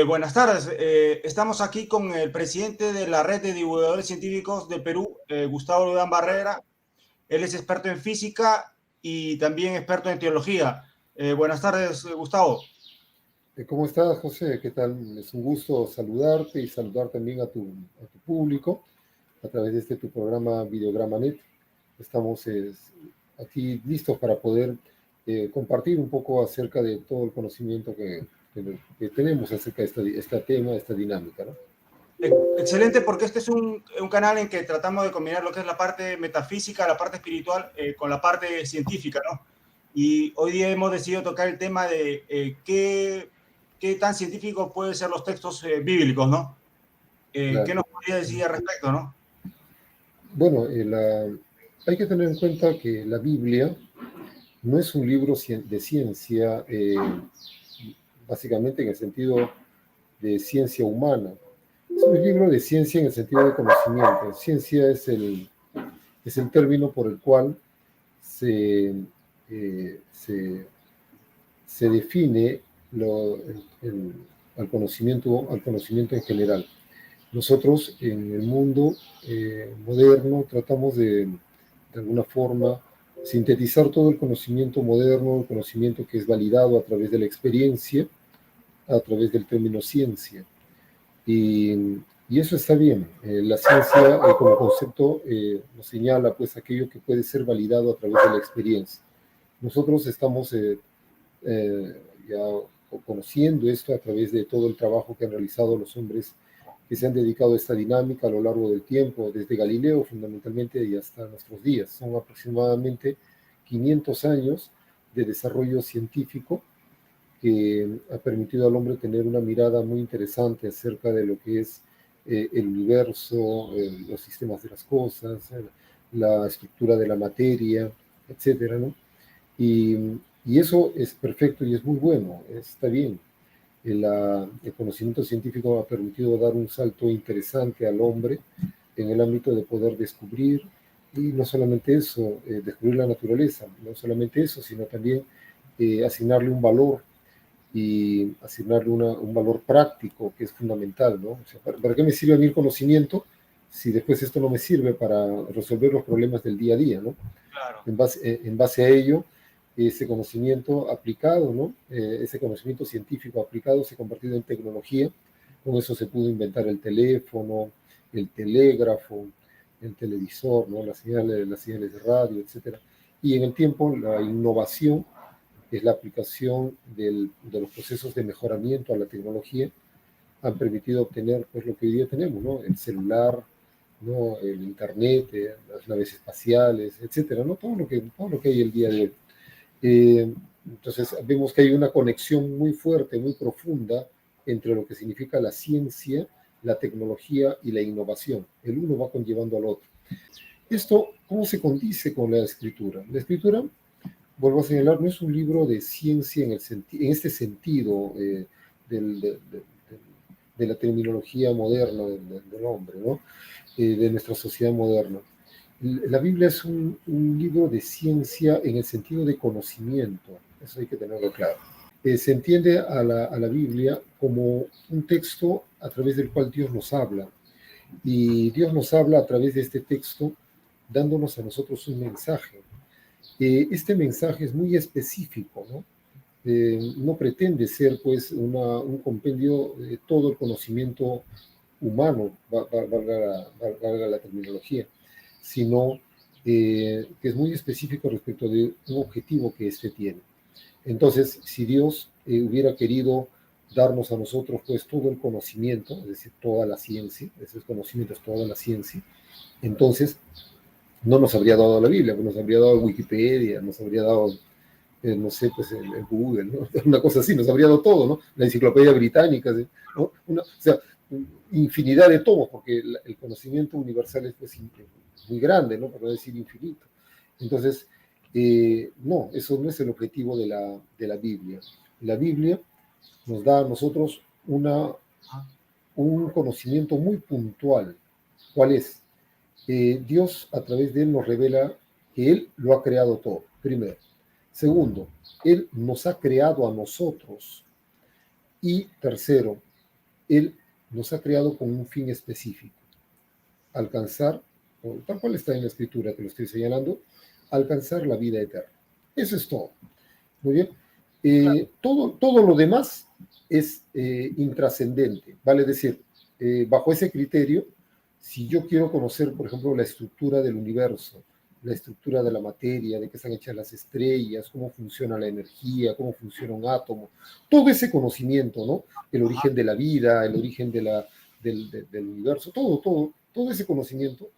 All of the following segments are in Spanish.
Buenas tardes. Estamos aquí con el presidente de la Red de Divulgadores Científicos de Perú, Gustavo Ludán Barrera. Él es experto en física y también experto en teología. Buenas tardes, Gustavo. ¿Cómo estás, José? ¿Qué tal? Es un gusto saludarte y saludar también a tu público a través de tu programa Videogramanet. Estamos aquí listos para poder compartir un poco acerca de todo el conocimiento que tenemos acerca de este tema, esta dinámica, ¿no? Excelente, porque este es un canal en que tratamos de combinar lo que es la parte metafísica, la parte espiritual, con la parte científica, ¿no? Y hoy día hemos decidido tocar el tema de qué tan científicos pueden ser los textos bíblicos, ¿no? ¿Qué Claro. nos podría decir al respecto, no? Bueno, hay que tener en cuenta que la Biblia no es un libro de ciencia, básicamente en el sentido de ciencia humana. Es un libro de ciencia en el sentido de conocimiento. Ciencia es el término por el cual se define al conocimiento en general. Nosotros en el mundo moderno tratamos de alguna forma sintetizar todo el conocimiento moderno, el conocimiento que es validado a través de la experiencia, a través del término ciencia. Y eso está bien. La ciencia como concepto nos señala pues aquello que puede ser validado a través de la experiencia. Nosotros estamos ya conociendo esto a través de todo el trabajo que han realizado los hombres que se han dedicado a esta dinámica a lo largo del tiempo, desde Galileo fundamentalmente y hasta nuestros días. Son aproximadamente 500 años de desarrollo científico que ha permitido al hombre tener una mirada muy interesante acerca de lo que es el universo, los sistemas de las cosas, la estructura de la materia, etcétera, ¿no? Y eso es perfecto y es muy bueno, está bien. El conocimiento científico ha permitido dar un salto interesante al hombre en el ámbito de poder descubrir, y no solamente eso, descubrir la naturaleza, no solamente eso, sino también asignarle un valor y asignarle un valor práctico que es fundamental, ¿no? O sea, ¿para qué me sirve a mí el conocimiento si después esto no me sirve para resolver los problemas del día a día, ¿no? Claro. En base a ello, ese conocimiento aplicado, ¿no? Ese conocimiento científico aplicado se ha convertido en tecnología. Con eso se pudo inventar el teléfono, el telégrafo, el televisor, ¿no? Las señales de radio, etc. Y en el tiempo, la innovación es la aplicación de los procesos de mejoramiento a la tecnología, han permitido obtener pues, lo que hoy día tenemos, ¿no? El celular, ¿no? El internet, las naves espaciales, etcétera, ¿no? Todo lo que hay el día de hoy. Entonces vemos que hay una conexión muy fuerte, muy profunda entre lo que significa la ciencia, la tecnología y la innovación. El uno va conllevando al otro. Esto, ¿cómo se condice con la escritura? La escritura, vuelvo a señalar, no es un libro de ciencia en este sentido de la terminología moderna del hombre, ¿no? De nuestra sociedad moderna. La Biblia es un libro de ciencia en el sentido de conocimiento, eso hay que tenerlo claro. Se entiende a la Biblia como un texto a través del cual Dios nos habla, y Dios nos habla a través de este texto dándonos a nosotros un mensaje. Este mensaje es muy específico, ¿no? No pretende ser pues un compendio de todo el conocimiento humano, valga la terminología, sino que es muy específico respecto de un objetivo que éste tiene. Entonces, si Dios hubiera querido darnos a nosotros pues todo el conocimiento, es decir, toda la ciencia, ese conocimiento es toda la ciencia, entonces no nos habría dado la Biblia, nos habría dado Wikipedia, nos habría dado no sé, pues el Google, ¿no? Una cosa así, nos habría dado todo, ¿no? La enciclopedia británica, ¿no? O sea, infinidad de tomos, porque el conocimiento universal es pues, muy grande, ¿no? Para no decir infinito. Entonces, no, eso no es el objetivo de la Biblia. La Biblia nos da a nosotros un conocimiento muy puntual. ¿Cuál es? Dios a través de él nos revela que él lo ha creado todo, primero. Segundo, él nos ha creado a nosotros. Y tercero, Él nos ha creado con un fin específico, alcanzar, tal cual está en la escritura que lo estoy señalando, alcanzar la vida eterna. Eso es todo. Muy bien. Todo lo demás es intrascendente, vale decir, bajo ese criterio, si yo quiero conocer, por ejemplo, la estructura del universo, la estructura de la materia, de qué están hechas las estrellas, cómo funciona la energía, cómo funciona un átomo, todo ese conocimiento, ¿no? El origen de la vida, el origen del universo, todo ese conocimiento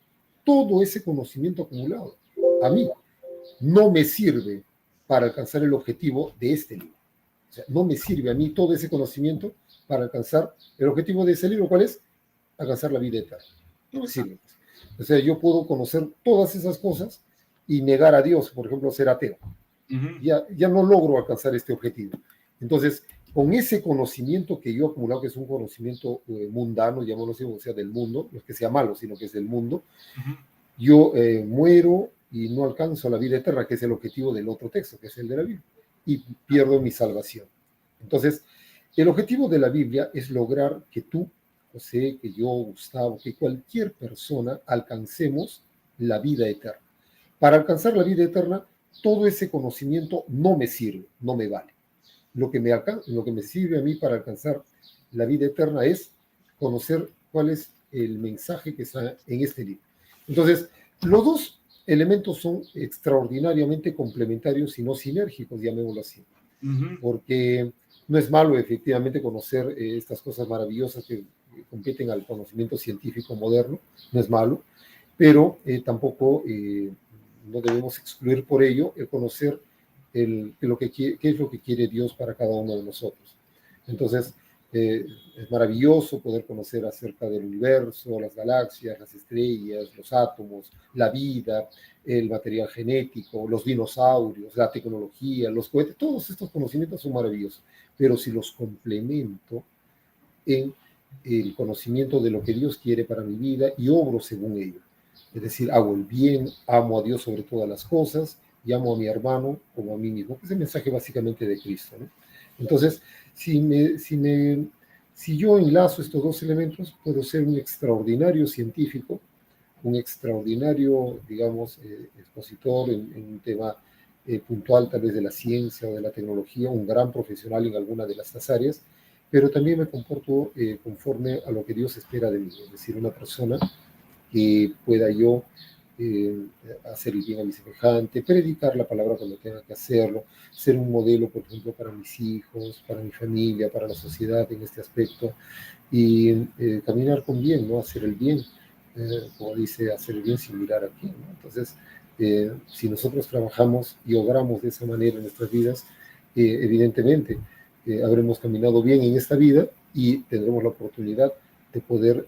acumulado, a mí no me sirve para alcanzar el objetivo de este libro. O sea, no me sirve a mí todo ese conocimiento para alcanzar el objetivo de ese libro. ¿Cuál es? Alcanzar la vida eterna. No me sirve. O sea, yo puedo conocer todas esas cosas y negar a Dios, por ejemplo, ser ateo. Ya no logro alcanzar este objetivo. Entonces, con ese conocimiento que yo he acumulado, que es un conocimiento mundano, llamémoslo así, o sea, del mundo, no es que sea malo, sino que es del mundo, yo muero y no alcanzo la vida eterna, que es el objetivo del otro texto, que es el de la Biblia, y pierdo mi salvación. Entonces, el objetivo de la Biblia es lograr que tú, José, que yo, Gustavo, que cualquier persona alcancemos la vida eterna. Para alcanzar la vida eterna, todo ese conocimiento no me sirve, no me vale. Lo que me sirve a mí para alcanzar la vida eterna es conocer cuál es el mensaje que está en este libro. Entonces, los dos elementos son extraordinariamente complementarios y no sinérgicos, llamémoslo así. Porque no es malo efectivamente conocer estas cosas maravillosas que competen al conocimiento científico moderno, no es malo, pero tampoco no debemos excluir por ello el conocer qué es lo que quiere Dios para cada uno de nosotros. Entonces, es maravilloso poder conocer acerca del universo, las galaxias, las estrellas, los átomos, la vida, el material genético, los dinosaurios, la tecnología, los cohetes, todos estos conocimientos son maravillosos, pero si los complemento en el conocimiento de lo que Dios quiere para mi vida y obro según ello. Es decir, hago el bien, amo a Dios sobre todas las cosas y amo a mi hermano como a mí mismo, que es el mensaje básicamente de Cristo, ¿no? Entonces, si yo enlazo estos dos elementos, puedo ser un extraordinario científico, un extraordinario, digamos, expositor en un tema puntual tal vez de la ciencia o de la tecnología, un gran profesional en alguna de estas áreas, pero también me comporto conforme a lo que Dios espera de mí, es decir, una persona que pueda yo hacer el bien a mi semejante, predicar la palabra cuando tenga que hacerlo, ser un modelo, por ejemplo, para mis hijos, para mi familia, para la sociedad en este aspecto, y caminar con bien, ¿no? Hacer el bien, como dice, hacer el bien sin mirar a quién, ¿no? Entonces, si nosotros trabajamos y obramos de esa manera en nuestras vidas, evidentemente habremos caminado bien en esta vida y tendremos la oportunidad de poder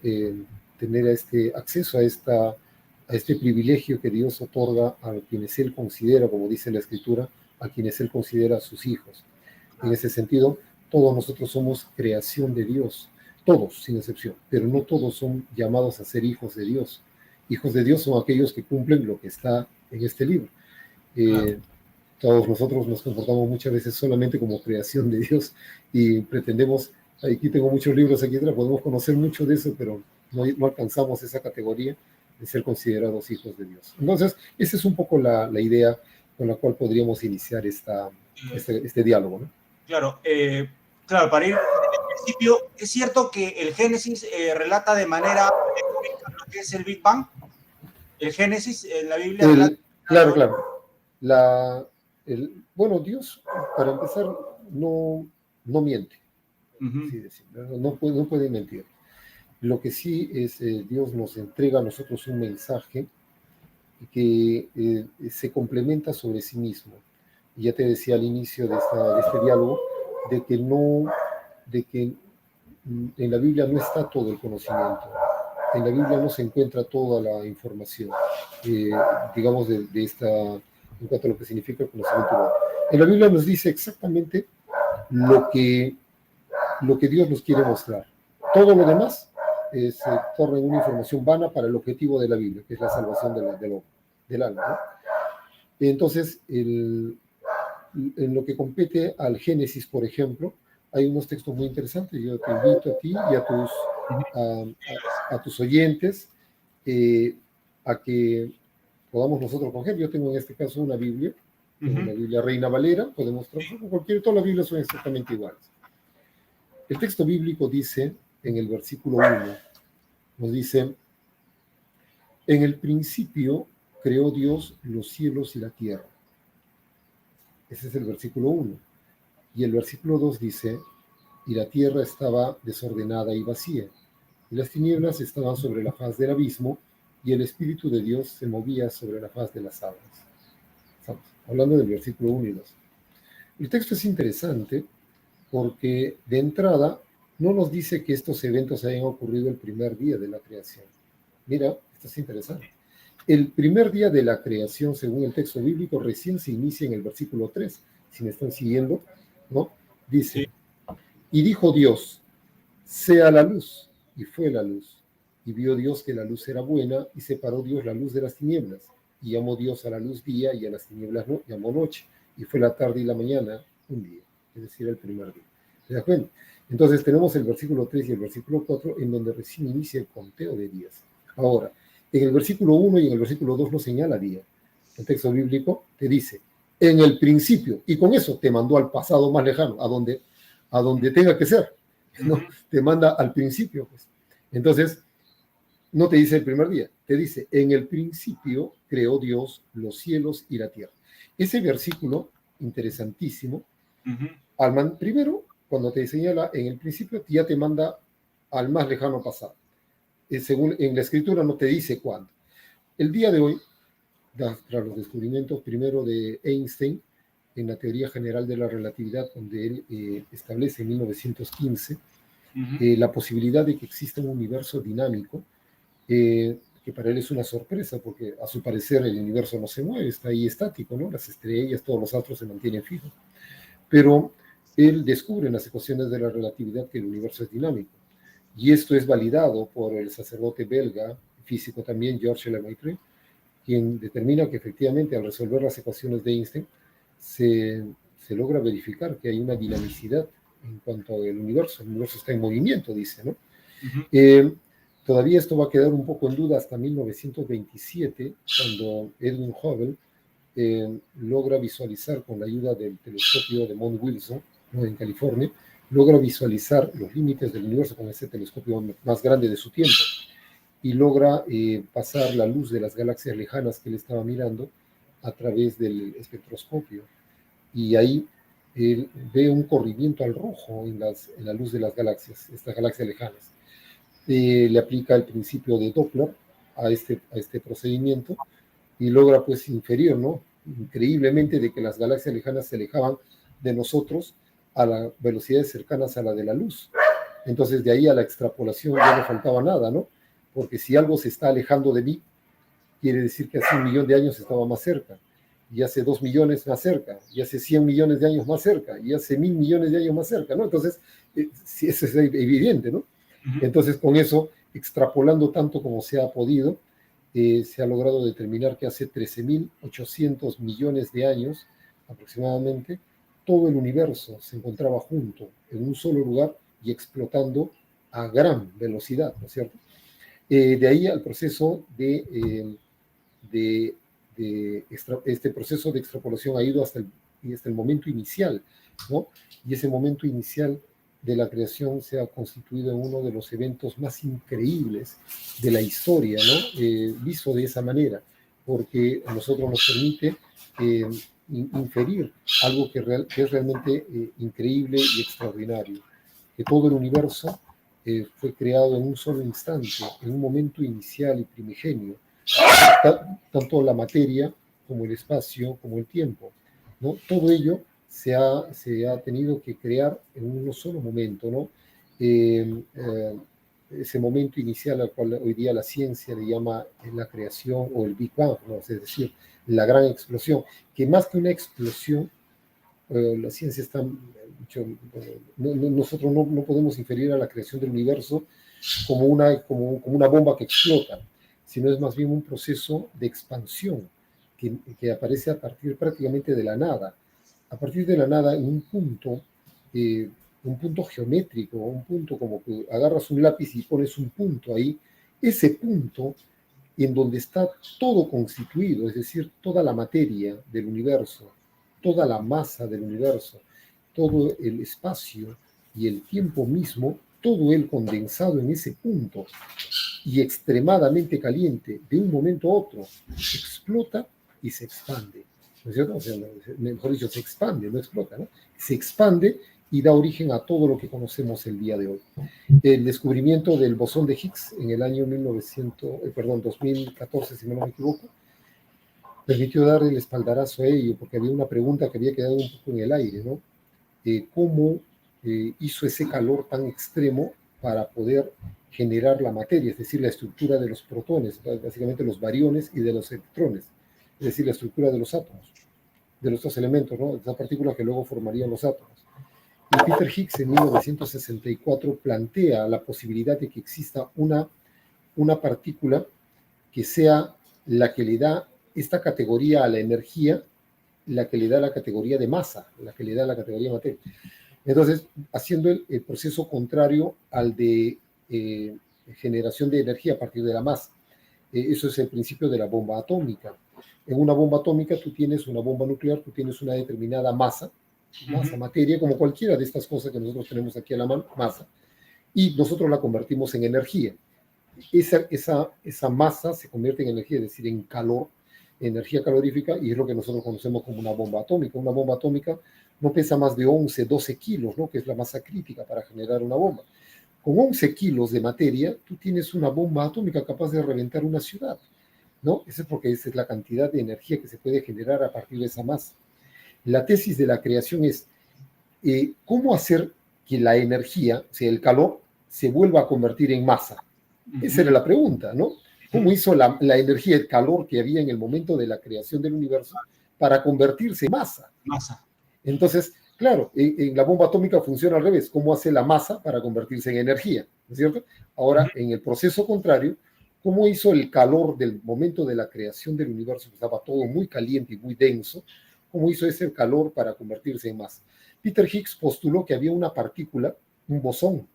tener acceso a este privilegio que Dios otorga a quienes Él considera, como dice la Escritura, a quienes Él considera sus hijos. En ese sentido, todos nosotros somos creación de Dios, todos, sin excepción, pero no todos son llamados a ser hijos de Dios. Hijos de Dios son aquellos que cumplen lo que está en este libro. Todos nosotros nos comportamos muchas veces solamente como creación de Dios y pretendemos, aquí tengo muchos libros aquí atrás, podemos conocer mucho de eso, pero no alcanzamos esa categoría de ser considerados hijos de Dios. Entonces, esa es un poco la idea con la cual podríamos iniciar este diálogo, ¿no? Claro, claro, para ir al principio, ¿es cierto que el Génesis relata de manera alegórica lo que es el Big Bang? El Génesis en la Biblia relata... Claro. Bueno, Dios, para empezar, no miente. No puede mentir. Lo que sí es, Dios nos entrega a nosotros un mensaje que se complementa sobre sí mismo. Y ya te decía al inicio de este diálogo, de que en la Biblia no está todo el conocimiento. En la Biblia no se encuentra toda la información, digamos, en cuanto a lo que significa el conocimiento humano. En la Biblia nos dice exactamente lo que Dios nos quiere mostrar. Todo lo demás se torna en una información vana para el objetivo de la Biblia, que es la salvación del alma, ¿no? Entonces, en lo que compete al Génesis, por ejemplo, hay unos textos muy interesantes. Yo te invito a ti y a tus oyentes a que podamos nosotros coger. Yo tengo en este caso una Biblia, una Biblia Reina Valera, podemos trabajar con todas las Biblias son exactamente iguales. El texto bíblico dice, en el versículo 1, nos dice, en el principio creó Dios los cielos y la tierra. Ese es el versículo 1. Y el versículo 2 dice, y la tierra estaba desordenada y vacía, y las tinieblas estaban sobre la faz del abismo, y el Espíritu de Dios se movía sobre la faz de las aguas. Estamos hablando del versículo 1 y 2. El texto es interesante porque de entrada no nos dice que estos eventos hayan ocurrido el primer día de la creación. Mira, esto es interesante. El primer día de la creación, según el texto bíblico, recién se inicia en el versículo 3. Si me están siguiendo, ¿no? Dice, y dijo Dios, sea la luz, y fue la luz. Y vio Dios que la luz era buena, y separó Dios la luz de las tinieblas. Y llamó Dios a la luz día, y a las tinieblas llamó noche. Y fue la tarde y la mañana un día, es decir, el primer día. ¿Se da cuenta? Entonces tenemos el versículo 3 y el versículo 4, en donde recién inicia el conteo de días. Ahora, en el versículo 1 y en el versículo 2 no señala día. El texto bíblico te dice, en el principio, y con eso te mandó al pasado más lejano, a donde tenga que ser, ¿no? Te manda al principio, pues. Entonces, no te dice el primer día, te dice, en el principio creó Dios los cielos y la tierra. Ese versículo, interesantísimo, primero, cuando te señala en el principio, ya te manda al más lejano pasado. Según en la escritura no te dice cuándo. El día de hoy, tras los descubrimientos primero de Einstein en la teoría general de la relatividad, donde él establece en 1915 la posibilidad de que exista un universo dinámico, que para él es una sorpresa, porque a su parecer el universo no se mueve, está ahí estático, ¿no? Las estrellas, todos los astros se mantienen fijos. Pero él descubre en las ecuaciones de la relatividad que el universo es dinámico. Y esto es validado por el sacerdote belga, físico también, Georges Lemaitre, quien determina que efectivamente al resolver las ecuaciones de Einstein se logra verificar que hay una dinamicidad en cuanto al universo. El universo está en movimiento, dice, ¿no? Todavía esto va a quedar un poco en duda hasta 1927, cuando Edwin Hubble logra visualizar con la ayuda del telescopio de Mount Wilson, ¿no? En California, logra visualizar los límites del universo con ese telescopio más grande de su tiempo y logra pasar la luz de las galaxias lejanas que él estaba mirando a través del espectroscopio. Y ahí él ve un corrimiento al rojo en la luz de las galaxias, estas galaxias lejanas. Le aplica el principio de Doppler a este procedimiento y logra pues inferir, ¿no? Increíblemente de que las galaxias lejanas se alejaban de nosotros a las velocidades cercanas a la de la luz. Entonces de ahí a la extrapolación ya no faltaba nada, ¿no? Porque si algo se está alejando de mí, quiere decir que hace 1 millón de años estaba más cerca, y hace 2 millones más cerca, y hace 100 millones de años más cerca, y hace 1000 millones de años más cerca, ¿no? Entonces, sí, eso es evidente, ¿no? Entonces, con eso, extrapolando tanto como se ha podido, se ha logrado determinar que hace 13.800 millones de años, aproximadamente, todo el universo se encontraba junto, en un solo lugar, y explotando a gran velocidad, ¿no es cierto? De ahí al proceso este proceso de extrapolación ha ido hasta el momento inicial, ¿no? Y ese momento inicial de la creación se ha constituido en uno de los eventos más increíbles de la historia, ¿no? Visto de esa manera, porque a nosotros nos permite inferir algo que es realmente increíble y extraordinario, que todo el universo fue creado en un solo instante, en un momento inicial y primigenio, tanto la materia como el espacio, como el tiempo, ¿no? Todo ello se ha tenido que crear en un solo momento, ¿no? Ese momento inicial al cual hoy día la ciencia le llama la creación o el Big Bang, ¿no? Es decir, la gran explosión, que más que una explosión, la ciencia está nosotros no podemos inferir a la creación del universo como una bomba que explota, sino es más bien un proceso de expansión que aparece a partir prácticamente de la nada. A partir de la nada, en un punto un punto geométrico, un punto como que agarras un lápiz y pones un punto ahí, ese punto en donde está todo constituido, es decir, toda la materia del universo, toda la masa del universo, todo el espacio y el tiempo mismo, todo el condensado en ese punto y extremadamente caliente, de un momento a otro, explota y se expande. ¿No es cierto? O sea, mejor dicho, se expande, no explota, ¿no? Se expande y da origen a todo lo que conocemos el día de hoy. El descubrimiento del bosón de Higgs en el año 2014, si no me equivoco, permitió dar el espaldarazo a ello, porque había una pregunta que había quedado un poco en el aire, ¿no? ¿Cómo hizo ese calor tan extremo para poder generar la materia, es decir, la estructura de los protones, básicamente los bariones y de los electrones, es decir, la estructura de los átomos, de los dos elementos, ¿no? Esas partículas que luego formarían los átomos. Y Peter Higgs en 1964 plantea la posibilidad de que exista una partícula que sea la que le da esta categoría a la energía, la que le da la categoría de masa, la que le da la categoría de materia. Entonces, haciendo el proceso contrario al de generación de energía a partir de la masa. Eso es el principio de la bomba atómica. En una bomba atómica tú tienes una bomba nuclear, tú tienes una determinada masa, materia, como cualquiera de estas cosas que nosotros tenemos aquí a la mano, masa, y nosotros la convertimos en energía. Esa masa se convierte en energía, es decir, en calor, energía calorífica, y es lo que nosotros conocemos como una bomba atómica. Una bomba atómica no pesa más de 11, 12 kilos, ¿no? Que es la masa crítica para generar una bomba. Con 11 kilos de materia, tú tienes una bomba atómica capaz de reventar una ciudad, ¿no? Eso es porque esa es la cantidad de energía que se puede generar a partir de esa masa. La tesis de la creación es cómo hacer que la energía, o sea, el calor, se vuelva a convertir en masa. Esa era la pregunta, ¿no? ¿Cómo hizo la energía, el calor que había en el momento de la creación del universo para convertirse en masa? Entonces, claro, en la bomba atómica funciona al revés. ¿Cómo hace la masa para convertirse en energía? ¿No es cierto? Ahora, en el proceso contrario, ¿cómo hizo el calor del momento de la creación del universo, que estaba todo muy caliente y muy denso? ¿Cómo hizo ese calor para convertirse en masa? Peter Higgs postuló que había una partícula, un bosón,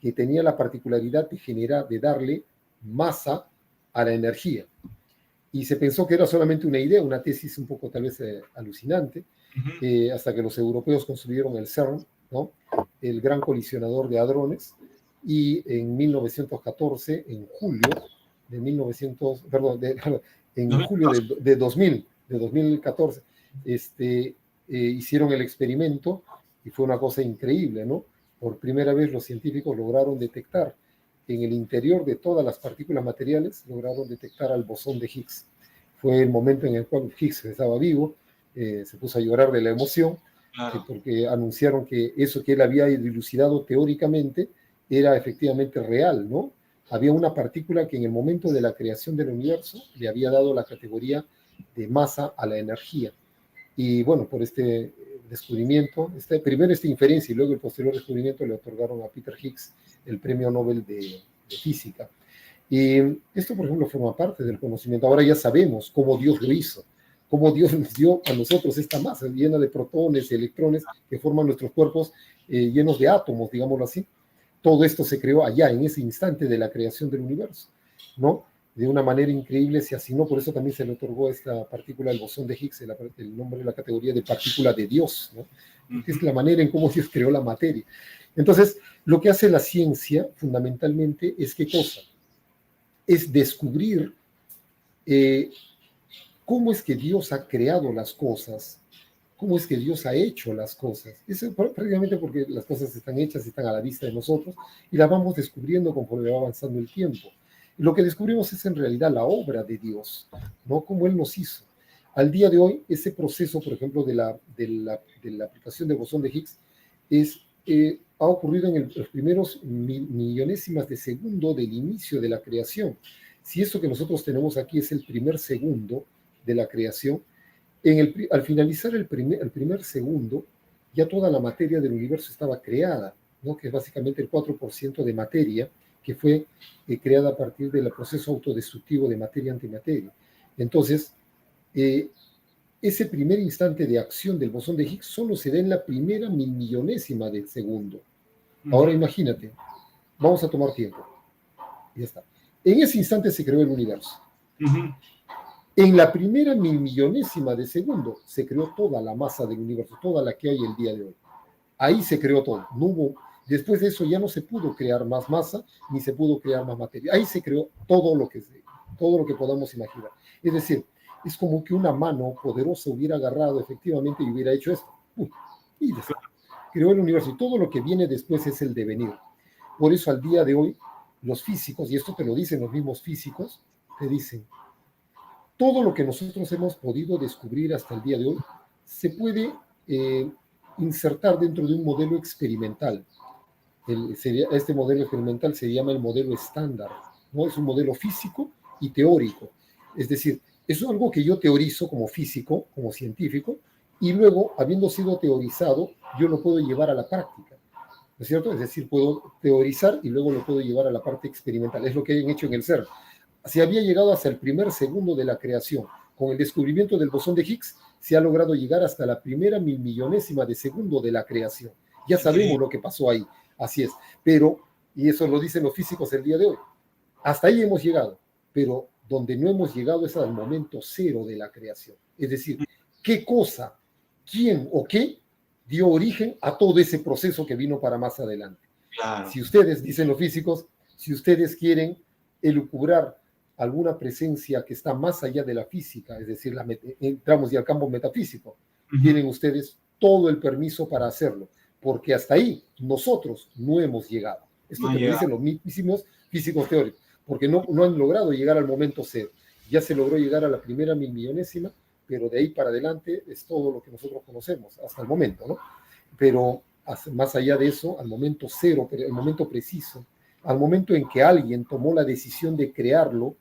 que tenía la particularidad de darle masa a la energía. Y se pensó que era solamente una idea, una tesis un poco tal vez alucinante, hasta que los europeos construyeron el CERN, ¿no? El gran colisionador de hadrones, y en 1914, en julio de 1900, perdón, en julio de 2014, hicieron el experimento y fue una cosa increíble, ¿no? Por primera vez los científicos lograron detectar en el interior de todas las partículas materiales, lograron detectar al bosón de Higgs. Fue el momento en el cual Higgs estaba vivo, se puso a llorar de la emoción, porque anunciaron que eso que él había dilucidado teóricamente era efectivamente real, ¿no? Había una partícula que en el momento de la creación del universo le había dado la categoría de masa a la energía. Y bueno, por este descubrimiento, primero esta inferencia y luego el posterior descubrimiento le otorgaron a Peter Higgs el premio Nobel de Física. Y esto, por ejemplo, forma parte del conocimiento. Ahora ya sabemos cómo Dios lo hizo, cómo Dios nos dio a nosotros esta masa llena de protones y electrones que forman nuestros cuerpos llenos de átomos, digámoslo así. Todo esto se creó allá, en ese instante de la creación del universo, ¿no? De una manera increíble se asignó, por eso también se le otorgó a esta partícula, el bosón de Higgs, el nombre de la categoría de partícula de Dios, ¿no? Porque es la manera en cómo Dios creó la materia. Entonces, lo que hace la ciencia fundamentalmente es ¿qué cosa? Es descubrir cómo es que Dios ha creado las cosas, cómo es que Dios ha hecho las cosas. Eso prácticamente porque las cosas están hechas, están a la vista de nosotros y las vamos descubriendo conforme va avanzando el tiempo. Lo que descubrimos es en realidad la obra de Dios, ¿no? Cómo Él nos hizo. Al día de hoy, ese proceso, por ejemplo, de la aplicación del bosón de Higgs ha ocurrido en los primeros millonésimas de segundo del inicio de la creación. Si esto que nosotros tenemos aquí es el primer segundo de la creación, al finalizar el primer segundo, ya toda la materia del universo estaba creada, ¿no? Que es básicamente el 4% de materia que fue creada a partir del proceso autodestructivo de materia-antimateria. Entonces, ese primer instante de acción del bosón de Higgs solo se da en la primera milmillonésima de segundo, Ahora imagínate, vamos a tomar tiempo. Ya está. En ese instante se creó el universo. En la primera milmillonésima de segundo se creó toda la masa del universo, toda la que hay el día de hoy. Ahí se creó todo. No hubo, después de eso ya no se pudo crear más masa, ni se pudo crear más materia. Ahí se creó todo lo que podamos imaginar. Es decir, es como que una mano poderosa hubiera agarrado efectivamente y hubiera hecho esto. Y creó el universo. Y todo lo que viene después es el devenir. Por eso al día de hoy, los físicos, y esto te lo dicen los mismos físicos, te dicen, todo lo que nosotros hemos podido descubrir hasta el día de hoy se puede insertar dentro de un modelo experimental. Este modelo experimental se llama el modelo estándar, ¿no? Es un modelo físico y teórico. Es decir, es algo que yo teorizo como físico, como científico, y luego, habiendo sido teorizado, yo lo puedo llevar a la práctica. ¿No es cierto? Es decir, puedo teorizar y luego lo puedo llevar a la parte experimental. Es lo que han hecho en el CERN. Se había llegado hasta el primer segundo de la creación. Con el descubrimiento del bosón de Higgs, se ha logrado llegar hasta la primera milmillonésima de segundo de la creación. Ya sabemos lo que pasó ahí. Así es. Pero, y eso lo dicen los físicos el día de hoy, hasta ahí hemos llegado. Pero donde no hemos llegado es al momento cero de la creación. Es decir, ¿qué cosa, quién o qué dio origen a todo ese proceso que vino para más adelante? Claro. Si ustedes, dicen los físicos, si ustedes quieren elucubrar alguna presencia que está más allá de la física, es decir, entramos ya al campo metafísico, tienen ustedes todo el permiso para hacerlo, porque hasta ahí nosotros no hemos llegado. Esto te lo dicen los mismísimos físicos teóricos, porque no han logrado llegar al momento cero. Ya se logró llegar a la primera milmillonésima, pero de ahí para adelante es todo lo que nosotros conocemos hasta el momento, ¿no? Pero más allá de eso, al momento cero, el momento preciso, al momento en que alguien tomó la decisión de crearlo,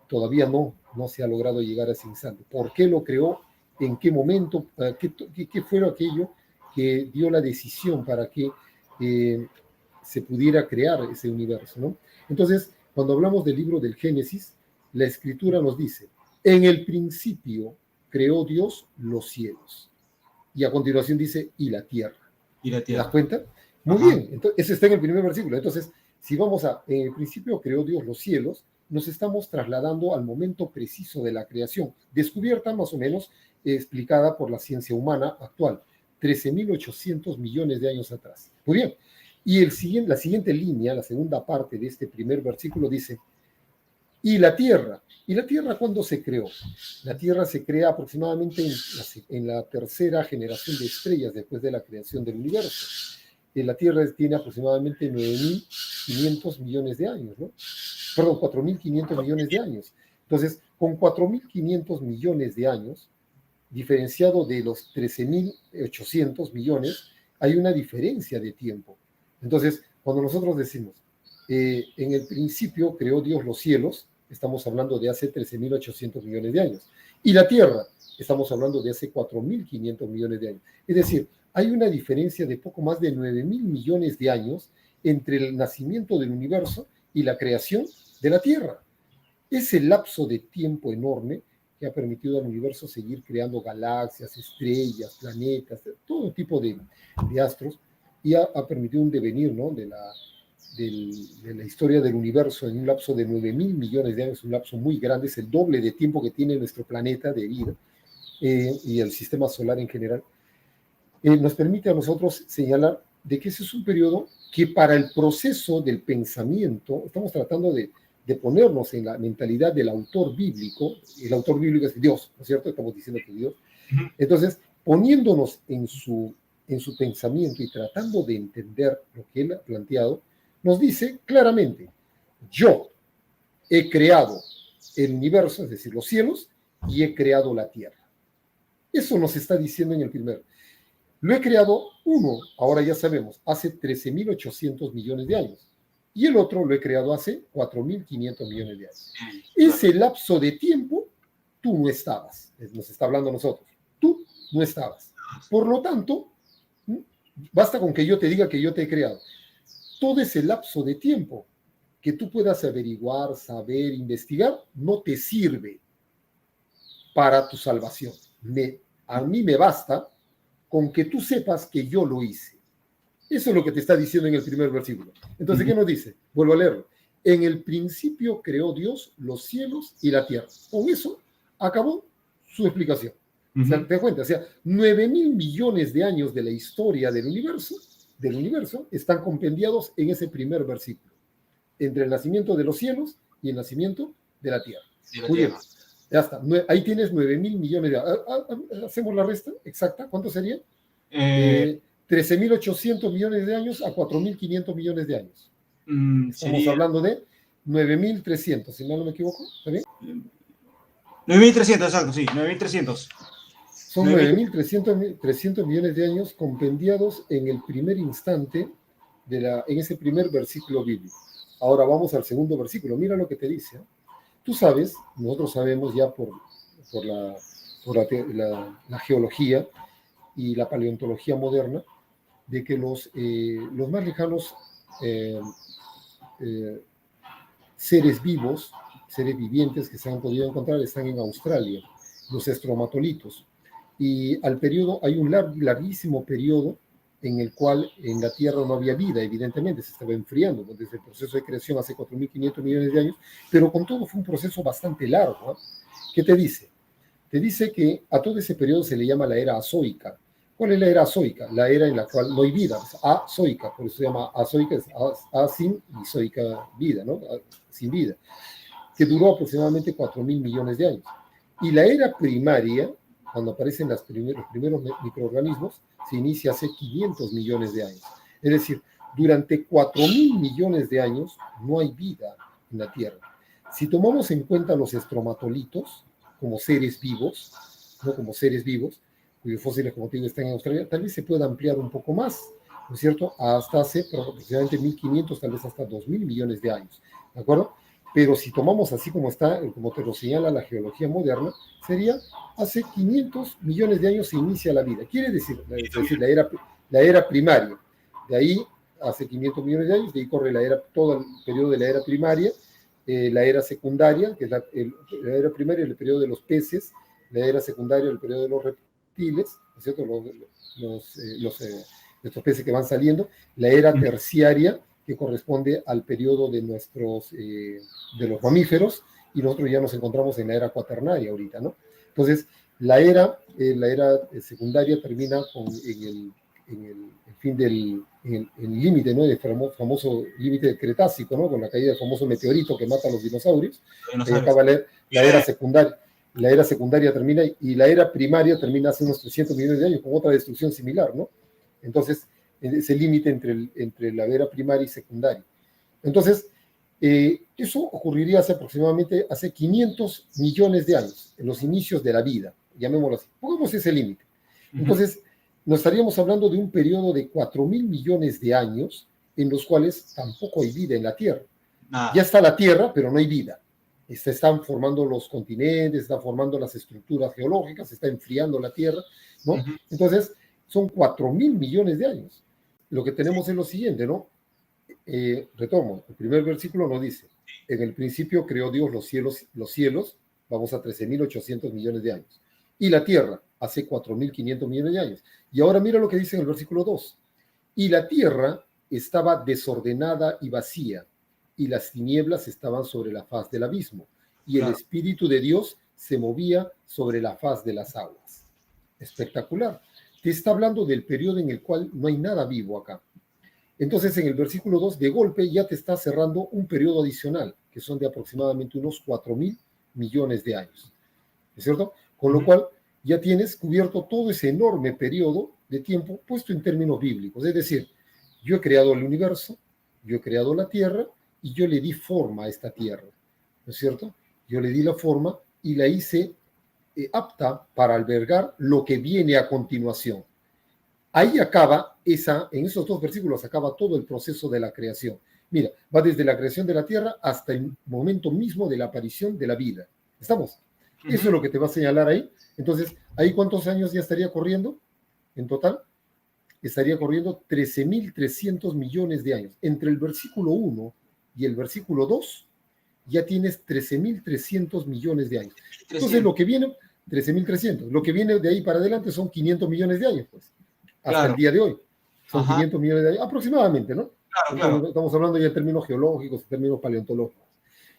todavía no se ha logrado llegar a ese instante. ¿Por qué lo creó? ¿En qué momento? ¿Qué fue aquello que dio la decisión para que se pudiera crear ese universo, ¿no? Entonces, cuando hablamos del libro del Génesis, la Escritura nos dice, en el principio creó Dios los cielos. Y a continuación dice, y la tierra. ¿Te das cuenta? Muy bien, entonces, ese está en el primer versículo. Entonces, si vamos en el principio creó Dios los cielos, nos estamos trasladando al momento preciso de la creación, descubierta más o menos, explicada por la ciencia humana actual, 13.800 millones de años atrás. Muy bien, y la siguiente línea, la segunda parte de este primer versículo dice, ¿y la Tierra? ¿Y la Tierra cuándo se creó? La Tierra se crea aproximadamente en la tercera generación de estrellas después de la creación del universo. La Tierra tiene aproximadamente 9.500 millones de años, ¿no? Perdón, 4.500 millones de años. Entonces, con 4.500 millones de años, diferenciado de los 13.800 millones, hay una diferencia de tiempo. Entonces, cuando nosotros decimos, en el principio creó Dios los cielos, estamos hablando de hace 13.800 millones de años. Y la Tierra, estamos hablando de hace 4.500 millones de años. Es decir, hay una diferencia de poco más de 9.000 millones de años entre el nacimiento del universo y la creación de la Tierra. Ese lapso de tiempo enorme que ha permitido al universo seguir creando galaxias, estrellas, planetas, todo tipo de astros, y ha permitido un devenir, ¿no?, de la historia del universo en un lapso de 9.000 millones de años, un lapso muy grande, es el doble de tiempo que tiene nuestro planeta de vida y el sistema solar en general. Nos permite a nosotros señalar de que ese es un periodo que para el proceso del pensamiento, estamos tratando de ponernos en la mentalidad del autor bíblico. El autor bíblico es Dios, ¿no es cierto? Estamos diciendo que Dios. Entonces, poniéndonos en su pensamiento y tratando de entender lo que él ha planteado, nos dice claramente, yo he creado el universo, es decir, los cielos, y he creado la tierra. Eso nos está diciendo en el primero. Lo he creado uno, ahora ya sabemos, hace 13.800 millones de años. Y el otro lo he creado hace 4.500 millones de años. Ese lapso de tiempo, tú no estabas. Nos está hablando a nosotros. Tú no estabas. Por lo tanto, basta con que yo te diga que yo te he creado. Todo ese lapso de tiempo que tú puedas averiguar, saber, investigar, no te sirve para tu salvación. A mí me basta con que tú sepas que yo lo hice. Eso es lo que te está diciendo en el primer versículo. Entonces, ¿qué nos dice? Vuelvo a leerlo. En el principio creó Dios los cielos y la tierra. Con eso acabó su explicación. O sea, ¿te das cuenta? O sea, 9.000 millones de años de la historia del universo están compendiados en ese primer versículo. Entre el nacimiento de los cielos y el nacimiento de la tierra. Muy bien. Ya está. Ahí tienes 9.000 millones de años. ¿Hacemos la resta exacta? ¿Cuánto sería? 13.800 millones de años a 4.500 millones de años. Estamos hablando de 9.300, si no me equivoco. ¿Está bien? 9.300, exacto, sí, 9.300. Son 9.300 millones de años compendiados en el primer instante, en ese primer versículo bíblico. Ahora vamos al segundo versículo. Mira lo que te dice. Tú sabes, nosotros sabemos ya por la geología y la paleontología moderna, de que los más lejanos seres vivos, seres vivientes que se han podido encontrar están en Australia, los estromatolitos. Y al periodo, hay un larguísimo periodo en el cual en la Tierra no había vida, evidentemente, se estaba enfriando desde el proceso de creación hace 4.500 millones de años, pero con todo fue un proceso bastante largo. ¿Eh? ¿Qué te dice? Te dice que a todo ese periodo se le llama la era azoica. ¿Cuál es la era azoica? La era en la cual no hay vida, es azoica, por eso se llama azoica, es sin y zoica vida, ¿no? Sin vida, que duró aproximadamente 4.000 millones de años. Y la era primaria, cuando aparecen los primeros microorganismos, se inicia hace 500 millones de años. Es decir, durante 4.000 millones de años no hay vida en la Tierra. Si tomamos en cuenta los estromatolitos como seres vivos, ¿no? Como seres vivos, cuyos fósiles, como te digo, están en Australia, tal vez se pueda ampliar un poco más, ¿no es cierto? Hasta hace aproximadamente 1.500, tal vez hasta 2.000 millones de años, ¿de acuerdo? Pero si tomamos así como está, como te lo señala la geología moderna, sería hace 500 millones de años se inicia la vida. Quiere decir, la era primaria. De ahí, hace 500 millones de años, de ahí corre todo el periodo de la era primaria, la era secundaria, que es la era primaria, el periodo de los peces, la era secundaria, el periodo de los reptiles, ¿no es cierto? Estos peces que van saliendo, la era terciaria, que corresponde al periodo de los mamíferos, y nosotros ya nos encontramos en la era cuaternaria ahorita, ¿no? Entonces, la era secundaria termina en el fin del límite, ¿no? El famoso límite cretácico, ¿no? Con la caída del famoso meteorito que mata a los dinosaurios. Ahí acaba la era secundaria. La era secundaria termina y la era primaria termina hace unos 300 millones de años con otra destrucción similar, ¿no? Entonces, ese límite entre la era primaria y secundaria. Entonces, eso ocurriría aproximadamente hace 500 millones de años, en los inicios de la vida, llamémoslo así. Pongamos ese límite. Entonces, nos estaríamos hablando de un periodo de 4.000 millones de años en los cuales tampoco hay vida en la Tierra. Ya está la Tierra, pero no hay vida. Se están formando los continentes, se están formando las estructuras geológicas, se está enfriando la Tierra, ¿no? Entonces, son 4.000 millones de años. Lo que tenemos es lo siguiente, ¿no? Retomo, el primer versículo nos dice, en el principio creó Dios los cielos, vamos a 13.800 millones de años, y la tierra hace 4.500 millones de años. Y ahora mira lo que dice en el versículo 2, y la tierra estaba desordenada y vacía, y las tinieblas estaban sobre la faz del abismo, y el Espíritu de Dios se movía sobre la faz de las aguas. Espectacular. Te está hablando del periodo en el cual no hay nada vivo acá. Entonces, en el versículo 2, de golpe ya te está cerrando un periodo adicional, que son de aproximadamente unos 4.000 millones de años. ¿Es cierto? Con lo cual, ya tienes cubierto todo ese enorme periodo de tiempo puesto en términos bíblicos. Es decir, yo he creado el universo, yo he creado la tierra, y yo le di forma a esta tierra. ¿No es cierto? Yo le di la forma y la hice apta para albergar lo que viene a continuación. Ahí acaba, en esos dos versículos acaba todo el proceso de la creación. Mira, va desde la creación de la tierra hasta el momento mismo de la aparición de la vida. ¿Estamos? Eso es lo que te va a señalar ahí. Entonces, ¿ahí cuántos años ya estaría corriendo en total? Estaría corriendo 13.300 millones de años. Entre el versículo 1 y el versículo 2, ya tienes 13.300 millones de años. Entonces, lo que viene, 13.300, lo que viene de ahí para adelante son 500 millones de años, pues, hasta el día de hoy. Son Ajá. 500 millones de años, aproximadamente, ¿no? Claro, Entonces, claro. estamos hablando ya en términos geológicos, en términos paleontológicos.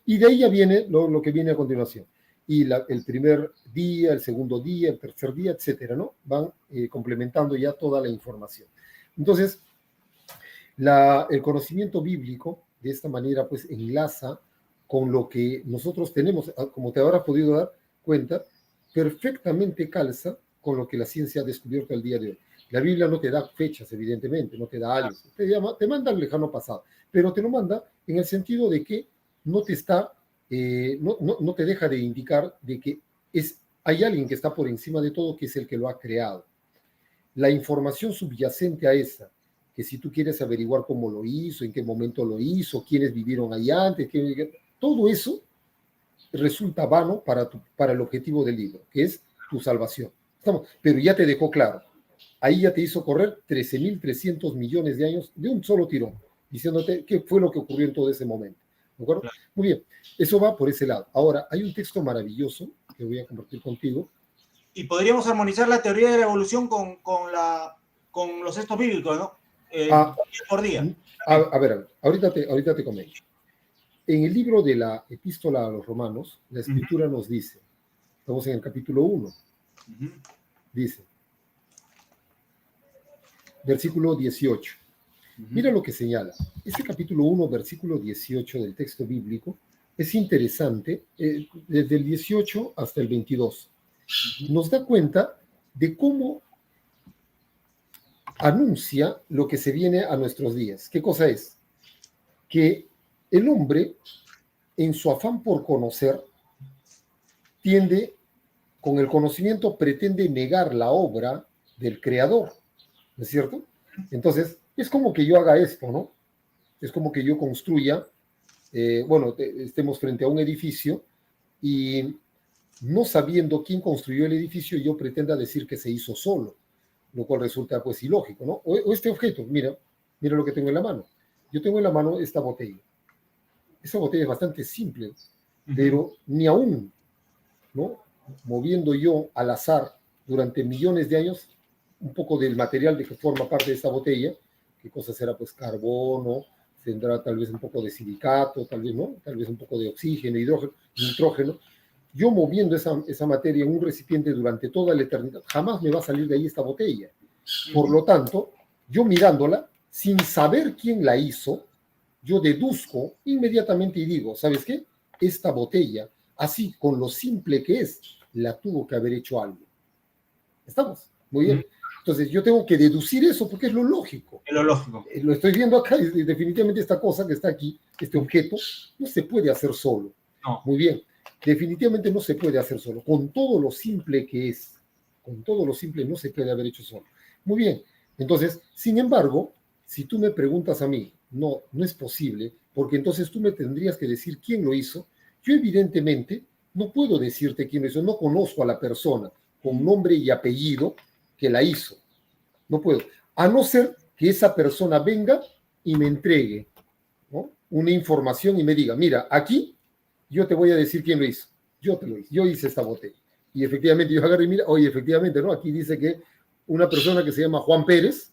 Y de ahí ya viene lo que viene a continuación. Y el primer día, el segundo día, el tercer día, etcétera, ¿no? Van complementando ya toda la información. Entonces, el conocimiento bíblico, de esta manera, pues enlaza con lo que nosotros tenemos, como te habrás podido dar cuenta, perfectamente calza con lo que la ciencia ha descubierto al día de hoy. La Biblia no te da fechas, evidentemente, no te da años, te manda al lejano pasado, pero te lo manda en el sentido de que no te está, no te deja de indicar de que hay alguien que está por encima de todo, que es el que lo ha creado. La información subyacente a esa, que si tú quieres averiguar cómo lo hizo, en qué momento lo hizo, quiénes vivieron ahí antes, todo eso resulta vano para el objetivo del libro, que es tu salvación. Pero ya te dejó claro, ahí ya te hizo correr 13.300 millones de años de un solo tirón, diciéndote qué fue lo que ocurrió en todo ese momento. ¿De acuerdo? Claro. Muy bien, eso va por ese lado. Ahora, hay un texto maravilloso que voy a compartir contigo. Y podríamos armonizar la teoría de la evolución con los textos bíblicos, ¿no? Día por día. A ver, ahorita te comento. En el libro de la Epístola a los Romanos, la Escritura nos dice, estamos en el capítulo 1, dice, versículo 18. Mira lo que señala. Este capítulo 1, versículo 18 del texto bíblico es interesante, desde el 18 hasta el 22. Nos da cuenta de cómo anuncia lo que se viene a nuestros días. ¿Qué cosa es? Que el hombre, en su afán por conocer, con el conocimiento pretende negar la obra del Creador, ¿no es cierto? Entonces, es como que yo haga esto, ¿no? Es como que yo construya, estemos frente a un edificio y no sabiendo quién construyó el edificio, yo pretenda decir que se hizo solo, lo cual resulta pues ilógico, ¿no? O este objeto, mira lo que tengo en la mano. Yo tengo en la mano esta botella. Esa botella es bastante simple, pero ni aún, ¿no? Moviendo yo al azar durante millones de años un poco del material de que forma parte de esta botella, qué cosa será, pues carbono, tendrá tal vez un poco de silicato, tal vez, ¿no? Tal vez un poco de oxígeno, hidrógeno, nitrógeno. Yo moviendo esa materia en un recipiente durante toda la eternidad, jamás me va a salir de ahí esta botella. Por lo tanto, yo mirándola, sin saber quién la hizo, yo deduzco inmediatamente y digo, ¿sabes qué? Esta botella, así con lo simple que es, la tuvo que haber hecho alguien. ¿Estamos? Muy bien. Entonces yo tengo que deducir eso porque es lo lógico. Es lo lógico. Lo estoy viendo acá y definitivamente esta cosa que está aquí, este objeto, no se puede hacer solo. No. Muy bien. Definitivamente no se puede hacer solo. Con todo lo simple que es, con todo lo simple no se puede haber hecho solo. Muy bien. Entonces, sin embargo, si tú me preguntas a mí, no es posible, porque entonces tú me tendrías que decir quién lo hizo. Yo evidentemente no puedo decirte quién lo hizo, no conozco a la persona con nombre y apellido que la hizo. No puedo. A no ser que esa persona venga y me entregue, ¿no? Una información y me diga, mira, aquí yo te voy a decir quién lo hizo. Yo te lo hice. Yo hice esta botella. Y efectivamente yo agarré y mira, oye, efectivamente, ¿no? Aquí dice que una persona que se llama Juan Pérez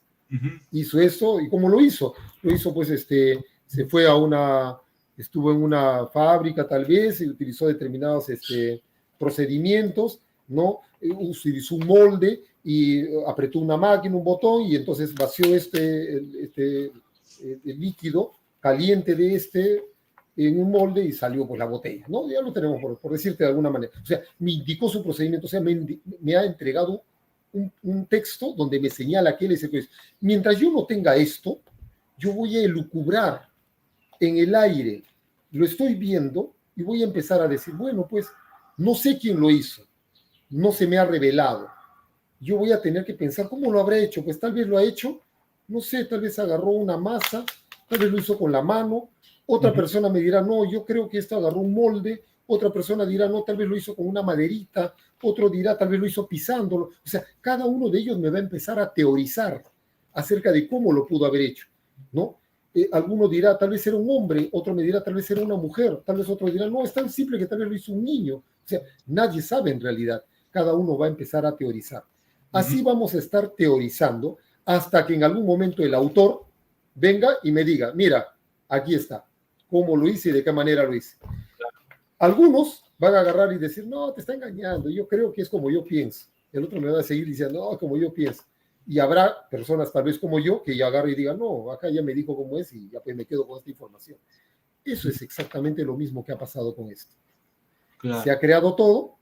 hizo eso. ¿Y cómo lo hizo? Lo hizo, pues, se fue estuvo en una fábrica tal vez y utilizó determinados procedimientos, ¿no? Utilizó un molde y apretó una máquina, un botón, y entonces vació el líquido caliente de en un molde y salió pues la botella, ¿no? Ya lo tenemos por decirte de alguna manera. O sea, me indicó su procedimiento, o sea, me ha entregado un texto donde me señala que él es el que es. Mientras yo no tenga esto, yo voy a elucubrar en el aire, lo estoy viendo y voy a empezar a decir, bueno, pues no sé quién lo hizo, no se me ha revelado. Yo voy a tener que pensar, ¿cómo lo habrá hecho? Pues tal vez lo ha hecho, no sé, tal vez agarró una masa, tal vez lo hizo con la mano, otra persona me dirá, no, yo creo que esto agarró un molde, otra persona dirá, no, tal vez lo hizo con una maderita, otro dirá, tal vez lo hizo pisándolo. O sea, cada uno de ellos me va a empezar a teorizar acerca de cómo lo pudo haber hecho, ¿no? Alguno dirá, tal vez era un hombre, otro me dirá, tal vez era una mujer, tal vez otro dirá, no, es tan simple que tal vez lo hizo un niño. O sea, nadie sabe en realidad, cada uno va a empezar a teorizar. Así vamos a estar teorizando hasta que en algún momento el autor venga y me diga, mira, aquí está, cómo lo hice y de qué manera lo hice. Algunos van a agarrar y decir, no, te está engañando, yo creo que es como yo pienso. El otro me va a seguir diciendo, no, como yo pienso. Y habrá personas tal vez como yo que ya agarre y diga, no, acá ya me dijo cómo es y ya pues me quedo con esta información. Eso es exactamente lo mismo que ha pasado con esto. Claro. Se ha creado todo,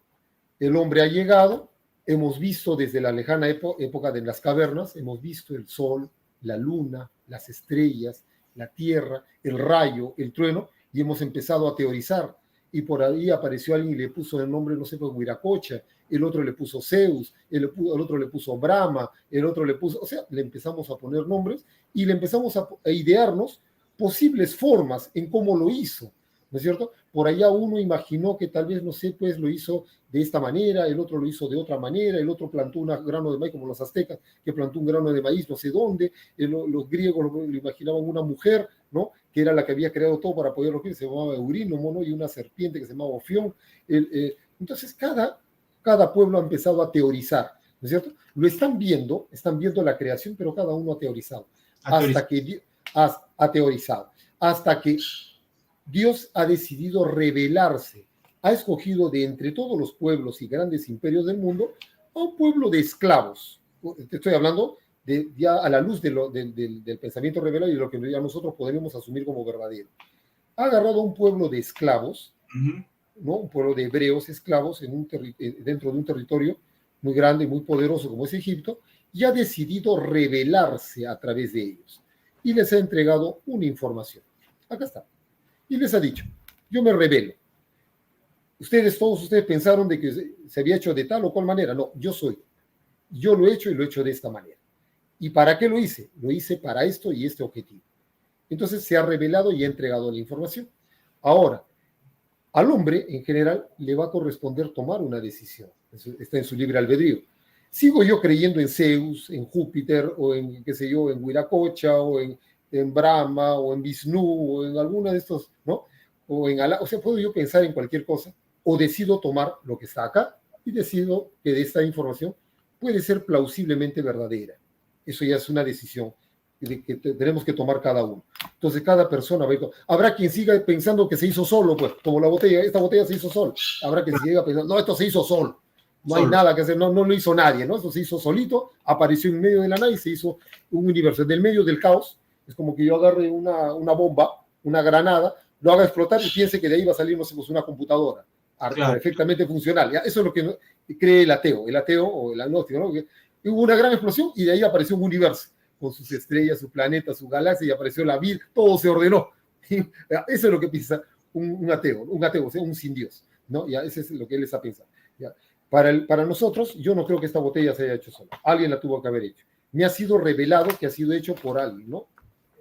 el hombre ha llegado, hemos visto desde la lejana época de las cavernas, hemos visto el sol, la luna, las estrellas, la tierra, el rayo, el trueno, y hemos empezado a teorizar. Y por ahí apareció alguien y le puso el nombre, no sé, pues Huiracocha, el otro le puso Zeus, el otro le puso Brahma, el otro le puso, o sea, le empezamos a poner nombres y le empezamos a idearnos posibles formas en cómo lo hizo, ¿no es cierto? Por allá uno imaginó que tal vez, no sé, pues lo hizo de esta manera, el otro lo hizo de otra manera, el otro plantó un grano de maíz, como los aztecas, que plantó un grano de maíz no sé dónde, los griegos lo imaginaban una mujer, ¿no? Que era la que había creado todo para poder regir, se llamaba Eurínome, ¿no? Y una serpiente que se llamaba Ofión. Entonces, cada pueblo ha empezado a teorizar, ¿no es cierto? Lo están viendo la creación, pero cada uno ha teorizado. Ha teorizado. Hasta que Dios ha decidido revelarse. Ha escogido de entre todos los pueblos y grandes imperios del mundo a un pueblo de esclavos. Te estoy hablando ya a la luz del pensamiento revelado y de lo que ya nosotros podemos asumir como verdadero. Ha agarrado a un pueblo de esclavos, ¿no? Un pueblo de hebreos esclavos dentro de un territorio muy grande y muy poderoso como es Egipto, y ha decidido revelarse a través de ellos. Y les ha entregado una información. Acá está. Y les ha dicho, yo me revelo. Todos ustedes pensaron de que se había hecho de tal o cual manera. No, yo soy. Yo lo he hecho y lo he hecho de esta manera. ¿Y para qué lo hice? Lo hice para esto y este objetivo. Entonces se ha revelado y ha entregado la información. Ahora, al hombre en general le va a corresponder tomar una decisión. Está en su libre albedrío. ¿Sigo yo creyendo en Zeus, en Júpiter, o en, qué sé yo, en Huiracocha, o en Brahma, o en Vishnu, o en alguna de estos, ¿no? O en Alá. O sea, puedo yo pensar en cualquier cosa, o decido tomar lo que está acá y decido que de esta información puede ser plausiblemente verdadera. Eso ya es una decisión que tenemos que tomar cada uno. Entonces, cada persona va a ir. Habrá quien siga pensando que se hizo solo, pues, como la botella, esta botella se hizo solo. Habrá quien siga pensando, no, esto se hizo solo. No hay nada que hacer, no lo hizo nadie, ¿no? Esto se hizo solito, apareció en medio de la nada y se hizo un universo. Del medio del caos, es como que yo agarre una bomba, una granada, lo haga explotar y piense que de ahí va a salir, no sé, pues una computadora claro, perfectamente funcional. ¿Ya? Eso es lo que cree el ateo o el agnóstico, ¿no? Que hubo una gran explosión y de ahí apareció un universo con sus estrellas, sus planetas, su galaxia, y apareció la vida, todo se ordenó. Eso es lo que piensa un ateo, o sea, un sin Dios, ¿no? Ya, ese es lo que él está pensando. ¿Ya? Para nosotros, yo no creo que esta botella se haya hecho sola. Alguien la tuvo que haber hecho. Me ha sido revelado que ha sido hecho por alguien, ¿no?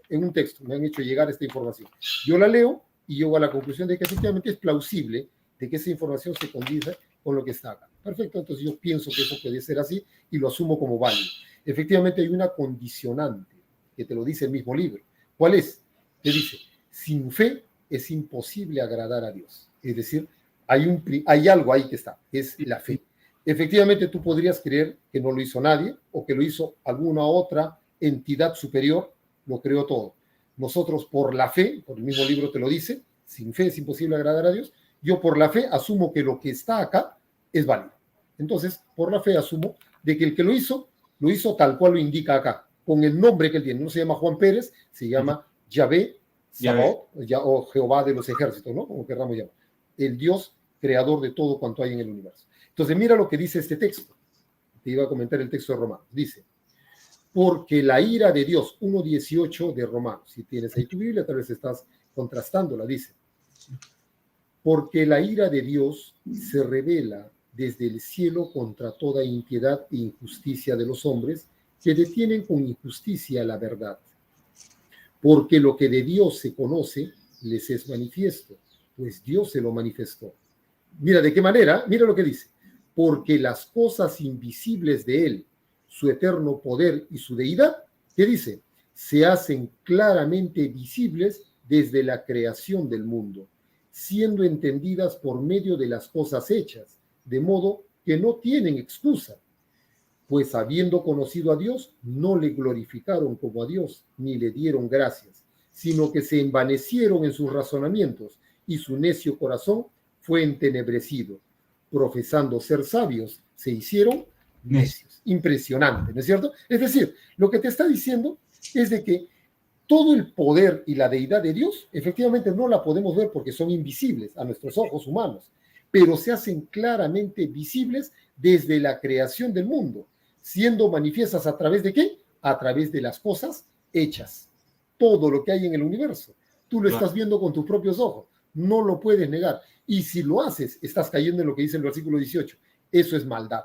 En un texto me han hecho llegar esta información. Yo la leo y llego a la conclusión de que efectivamente es plausible de que esa información se condice con lo que está acá. Perfecto, entonces yo pienso que eso puede ser así y lo asumo como válido. Efectivamente hay una condicionante que te lo dice el mismo libro. ¿Cuál es? Te dice, sin fe es imposible agradar a Dios. Es decir, hay algo ahí que está, que es la fe. Efectivamente tú podrías creer que no lo hizo nadie o que lo hizo alguna otra entidad superior, lo creó todo. Nosotros por la fe, por el mismo libro te lo dice, sin fe es imposible agradar a Dios. Yo por la fe asumo que lo que está acá es válido. Entonces, por la fe asumo de que el que lo hizo tal cual lo indica acá, con el nombre que él tiene. No se llama Juan Pérez, se llama Yahvé, Sabaoth, o Jehová de los ejércitos, ¿no? Como querramos llamar. El Dios creador de todo cuanto hay en el universo. Entonces, mira lo que dice este texto. Te iba a comentar el texto de Romanos. Dice, porque la ira de Dios, 1.18 de Romanos, si tienes ahí tu Biblia, tal vez estás contrastándola, dice, porque la ira de Dios se revela desde el cielo contra toda impiedad e injusticia de los hombres que detienen con injusticia la verdad. Porque lo que de Dios se conoce les es manifiesto, pues Dios se lo manifestó. Mira de qué manera, mira lo que dice, porque las cosas invisibles de Él, su eterno poder y su deidad, ¿qué dice? Se hacen claramente visibles desde la creación del mundo, siendo entendidas por medio de las cosas hechas, de modo que no tienen excusa. Pues habiendo conocido a Dios, no le glorificaron como a Dios, ni le dieron gracias, sino que se envanecieron en sus razonamientos, y su necio corazón fue entenebrecido. Profesando ser sabios, se hicieron necios. Impresionante, ¿no es cierto? Es decir, lo que te está diciendo es de que todo el poder y la deidad de Dios, efectivamente no la podemos ver porque son invisibles a nuestros ojos humanos, pero se hacen claramente visibles desde la creación del mundo, siendo manifiestas a través de ¿qué? A través de las cosas hechas. Todo lo que hay en el universo, tú lo estás viendo con tus propios ojos, no lo puedes negar. Y si lo haces, estás cayendo en lo que dice el versículo 18. Eso es maldad.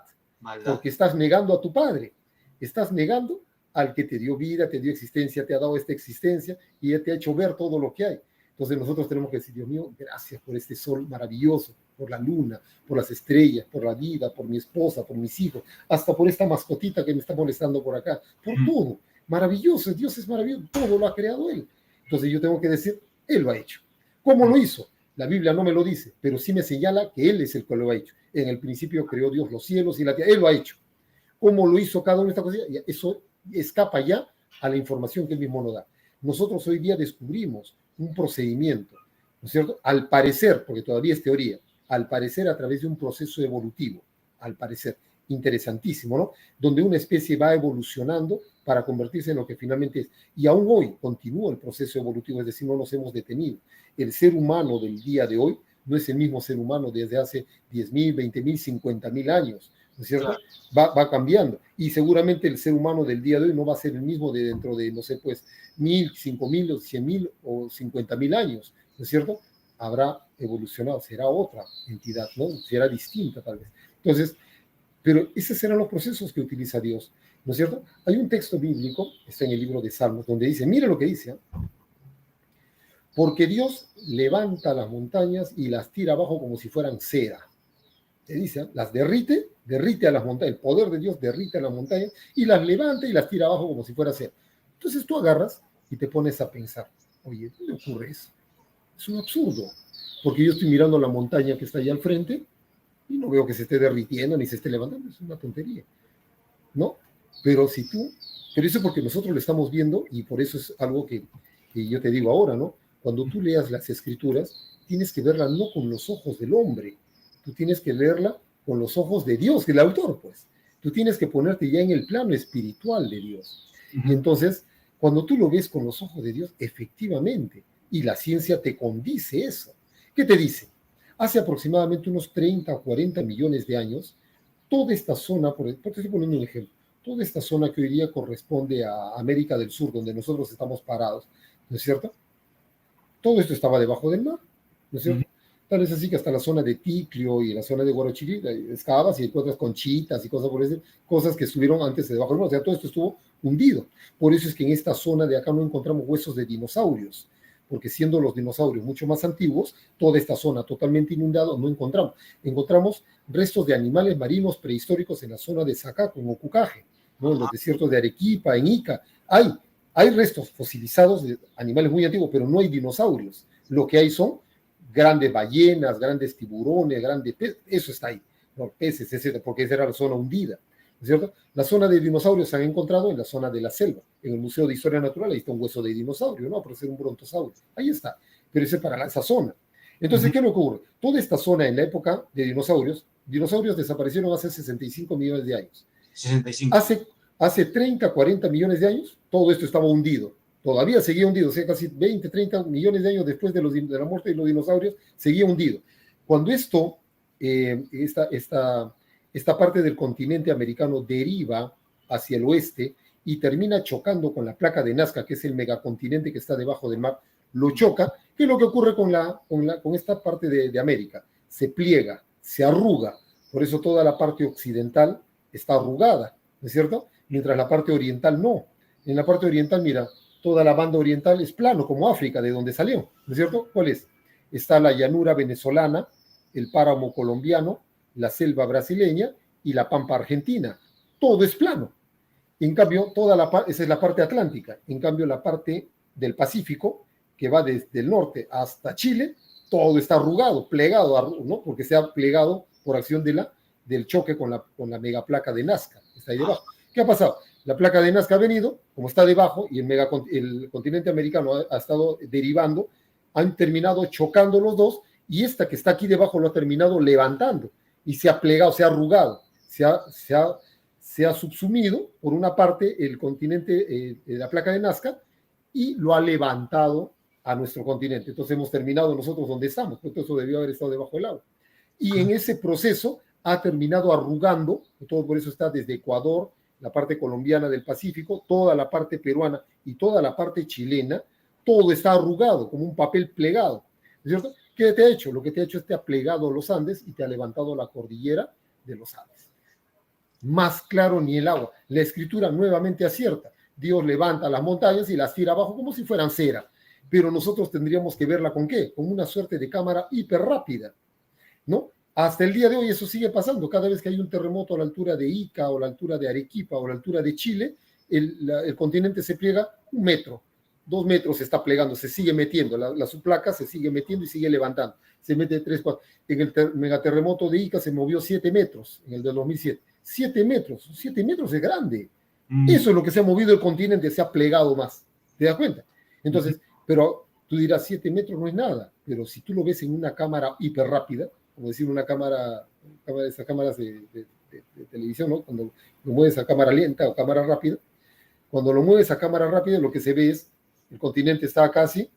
Porque estás negando a tu Padre, estás negando al que te dio vida, te dio existencia, te ha dado esta existencia y ya te ha hecho ver todo lo que hay. Entonces nosotros tenemos que decir, Dios mío, gracias por este sol maravilloso, por la luna, por las estrellas, por la vida, por mi esposa, por mis hijos, hasta por esta mascotita que me está molestando por acá, por todo. Maravilloso, Dios es maravilloso, todo lo ha creado Él. Entonces yo tengo que decir, Él lo ha hecho. ¿Cómo lo hizo? La Biblia no me lo dice, pero sí me señala que Él es el que lo ha hecho. En el principio creó Dios los cielos y la tierra, Él lo ha hecho. ¿Cómo lo hizo cada una de estas cosas? Eso escapa ya a la información que Él mismo nos da. Nosotros hoy día descubrimos un procedimiento, ¿no es cierto? Al parecer, porque todavía es teoría, al parecer a través de un proceso evolutivo, al parecer, interesantísimo, ¿no? Donde una especie va evolucionando para convertirse en lo que finalmente es. Y aún hoy continúa el proceso evolutivo, es decir, no nos hemos detenido. El ser humano del día de hoy no es el mismo ser humano desde hace 10.000, 20.000, 50.000 años, ¿no es cierto? Claro. Va cambiando. Y seguramente el ser humano del día de hoy no va a ser el mismo de dentro de, no sé, pues, 1.000, 5.000, o 100.000 o 50.000 años, ¿no es cierto? Habrá evolucionado, será otra entidad, ¿no? Será distinta tal vez. Entonces, pero esos serán los procesos que utiliza Dios, ¿no es cierto? Hay un texto bíblico, está en el libro de Salmos, donde dice, mire lo que dice, ¿eh? Porque Dios levanta las montañas y las tira abajo como si fueran cera. Te dice, las derrite a las montañas, el poder de Dios derrite a las montañas y las levanta y las tira abajo como si fuera cera. Entonces tú agarras y te pones a pensar, oye, ¿cómo ocurre eso? Es un absurdo, porque yo estoy mirando la montaña que está allá al frente y no veo que se esté derritiendo ni se esté levantando, es una tontería, ¿no? Pero eso es porque nosotros lo estamos viendo y por eso es algo que yo te digo ahora, ¿no? Cuando tú leas las escrituras, tienes que verla no con los ojos del hombre, tú tienes que leerla con los ojos de Dios, del autor, pues. Tú tienes que ponerte ya en el plano espiritual de Dios. Y entonces, cuando tú lo ves con los ojos de Dios, efectivamente, y la ciencia te condice eso. ¿Qué te dice? Hace aproximadamente unos 30 o 40 millones de años, toda esta zona, por te estoy poniendo un ejemplo, toda esta zona que hoy día corresponde a América del Sur, donde nosotros estamos parados, ¿no es cierto? Todo esto estaba debajo del mar, ¿no es cierto? Tal vez así que hasta la zona de Ticlio y la zona de Guarochirí, excavas y encuentras conchitas y cosas por eso, cosas que estuvieron antes de debajo del mar, o sea, todo esto estuvo hundido. Por eso es que en esta zona de acá no encontramos huesos de dinosaurios, porque siendo los dinosaurios mucho más antiguos, toda esta zona totalmente inundada no encontramos. Encontramos restos de animales marinos prehistóricos en la zona de Sacaco, en Ocucaje, ¿no? En los desiertos de Arequipa, en Ica. Hay restos fosilizados de animales muy antiguos, pero no hay dinosaurios. Lo que hay son grandes ballenas, grandes tiburones, grandes peces, eso está ahí, ¿no? Peces, etc., porque esa era la zona hundida, ¿no es cierto? La zona de dinosaurios se han encontrado en la zona de la selva, en el Museo de Historia Natural, ahí está un hueso de dinosaurio, ¿no? Por ser un brontosaurio, ahí está, pero ese es para esa zona. Entonces, ¿qué le ocurre? Toda esta zona en la época de dinosaurios desaparecieron hace 65 millones de años. 65. Hace 30, 40 millones de años, todo esto estaba hundido. Todavía seguía hundido, o sea, casi 20, 30 millones de años después de la muerte de los dinosaurios, seguía hundido. Cuando esta parte del continente americano deriva hacia el oeste y termina chocando con la placa de Nazca, que es el megacontinente que está debajo del mar, lo choca. ¿Qué es lo que ocurre con esta parte de América? Se pliega, se arruga, por eso toda la parte occidental está arrugada, ¿no es cierto? Mientras la parte oriental no. En la parte oriental, mira, toda la banda oriental es plano, como África, de donde salió, ¿no es cierto? ¿Cuál es? Está la llanura venezolana, el páramo colombiano, la selva brasileña y la pampa argentina. Todo es plano. En cambio, esa es la parte atlántica. En cambio, la parte del Pacífico, que va desde el norte hasta Chile, todo está arrugado, plegado, ¿no? Porque se ha plegado por acción del choque con la megaplaca de Nazca. está ahí debajo. ¿Qué ha pasado? La placa de Nazca ha venido, como está debajo, y el continente americano ha estado derivando, han terminado chocando los dos, y esta que está aquí debajo lo ha terminado levantando, y se ha plegado, se ha arrugado, se ha subsumido por una parte el continente, la placa de Nazca, y lo ha levantado a nuestro continente. Entonces hemos terminado nosotros donde estamos, porque eso debió haber estado debajo del agua. Y en ese proceso ha terminado arrugando, todo por eso está desde Ecuador, la parte colombiana del Pacífico, toda la parte peruana y toda la parte chilena, todo está arrugado, como un papel plegado, ¿es cierto? ¿Qué te ha hecho? Lo que te ha hecho es te ha plegado los Andes y te ha levantado la cordillera de los Andes. Más claro ni el agua. La escritura nuevamente acierta. Dios levanta las montañas y las tira abajo como si fueran cera. Pero nosotros tendríamos que verla ¿con qué? Con una suerte de cámara hiper rápida, ¿no? Hasta el día de hoy eso sigue pasando. Cada vez que hay un terremoto a la altura de Ica o a la altura de Arequipa o a la altura de Chile, el continente se pliega 1 metro, 2 metros se está plegando, se sigue metiendo, la subplaca se sigue metiendo y sigue levantando. Se mete 3, 4. En el megaterremoto de Ica se movió 7 metros, en el del 2007. 7 metros es grande. Eso es lo que se ha movido el continente, se ha plegado más. ¿Te das cuenta? Entonces, pero tú dirás, 7 metros no es nada, pero si tú lo ves en una cámara hiper rápida, como decir una cámara esas cámaras de televisión, ¿no? Cuando lo mueves a cámara lenta o cámara rápida, cuando lo mueves a cámara rápida, lo que se ve es, el continente está casi,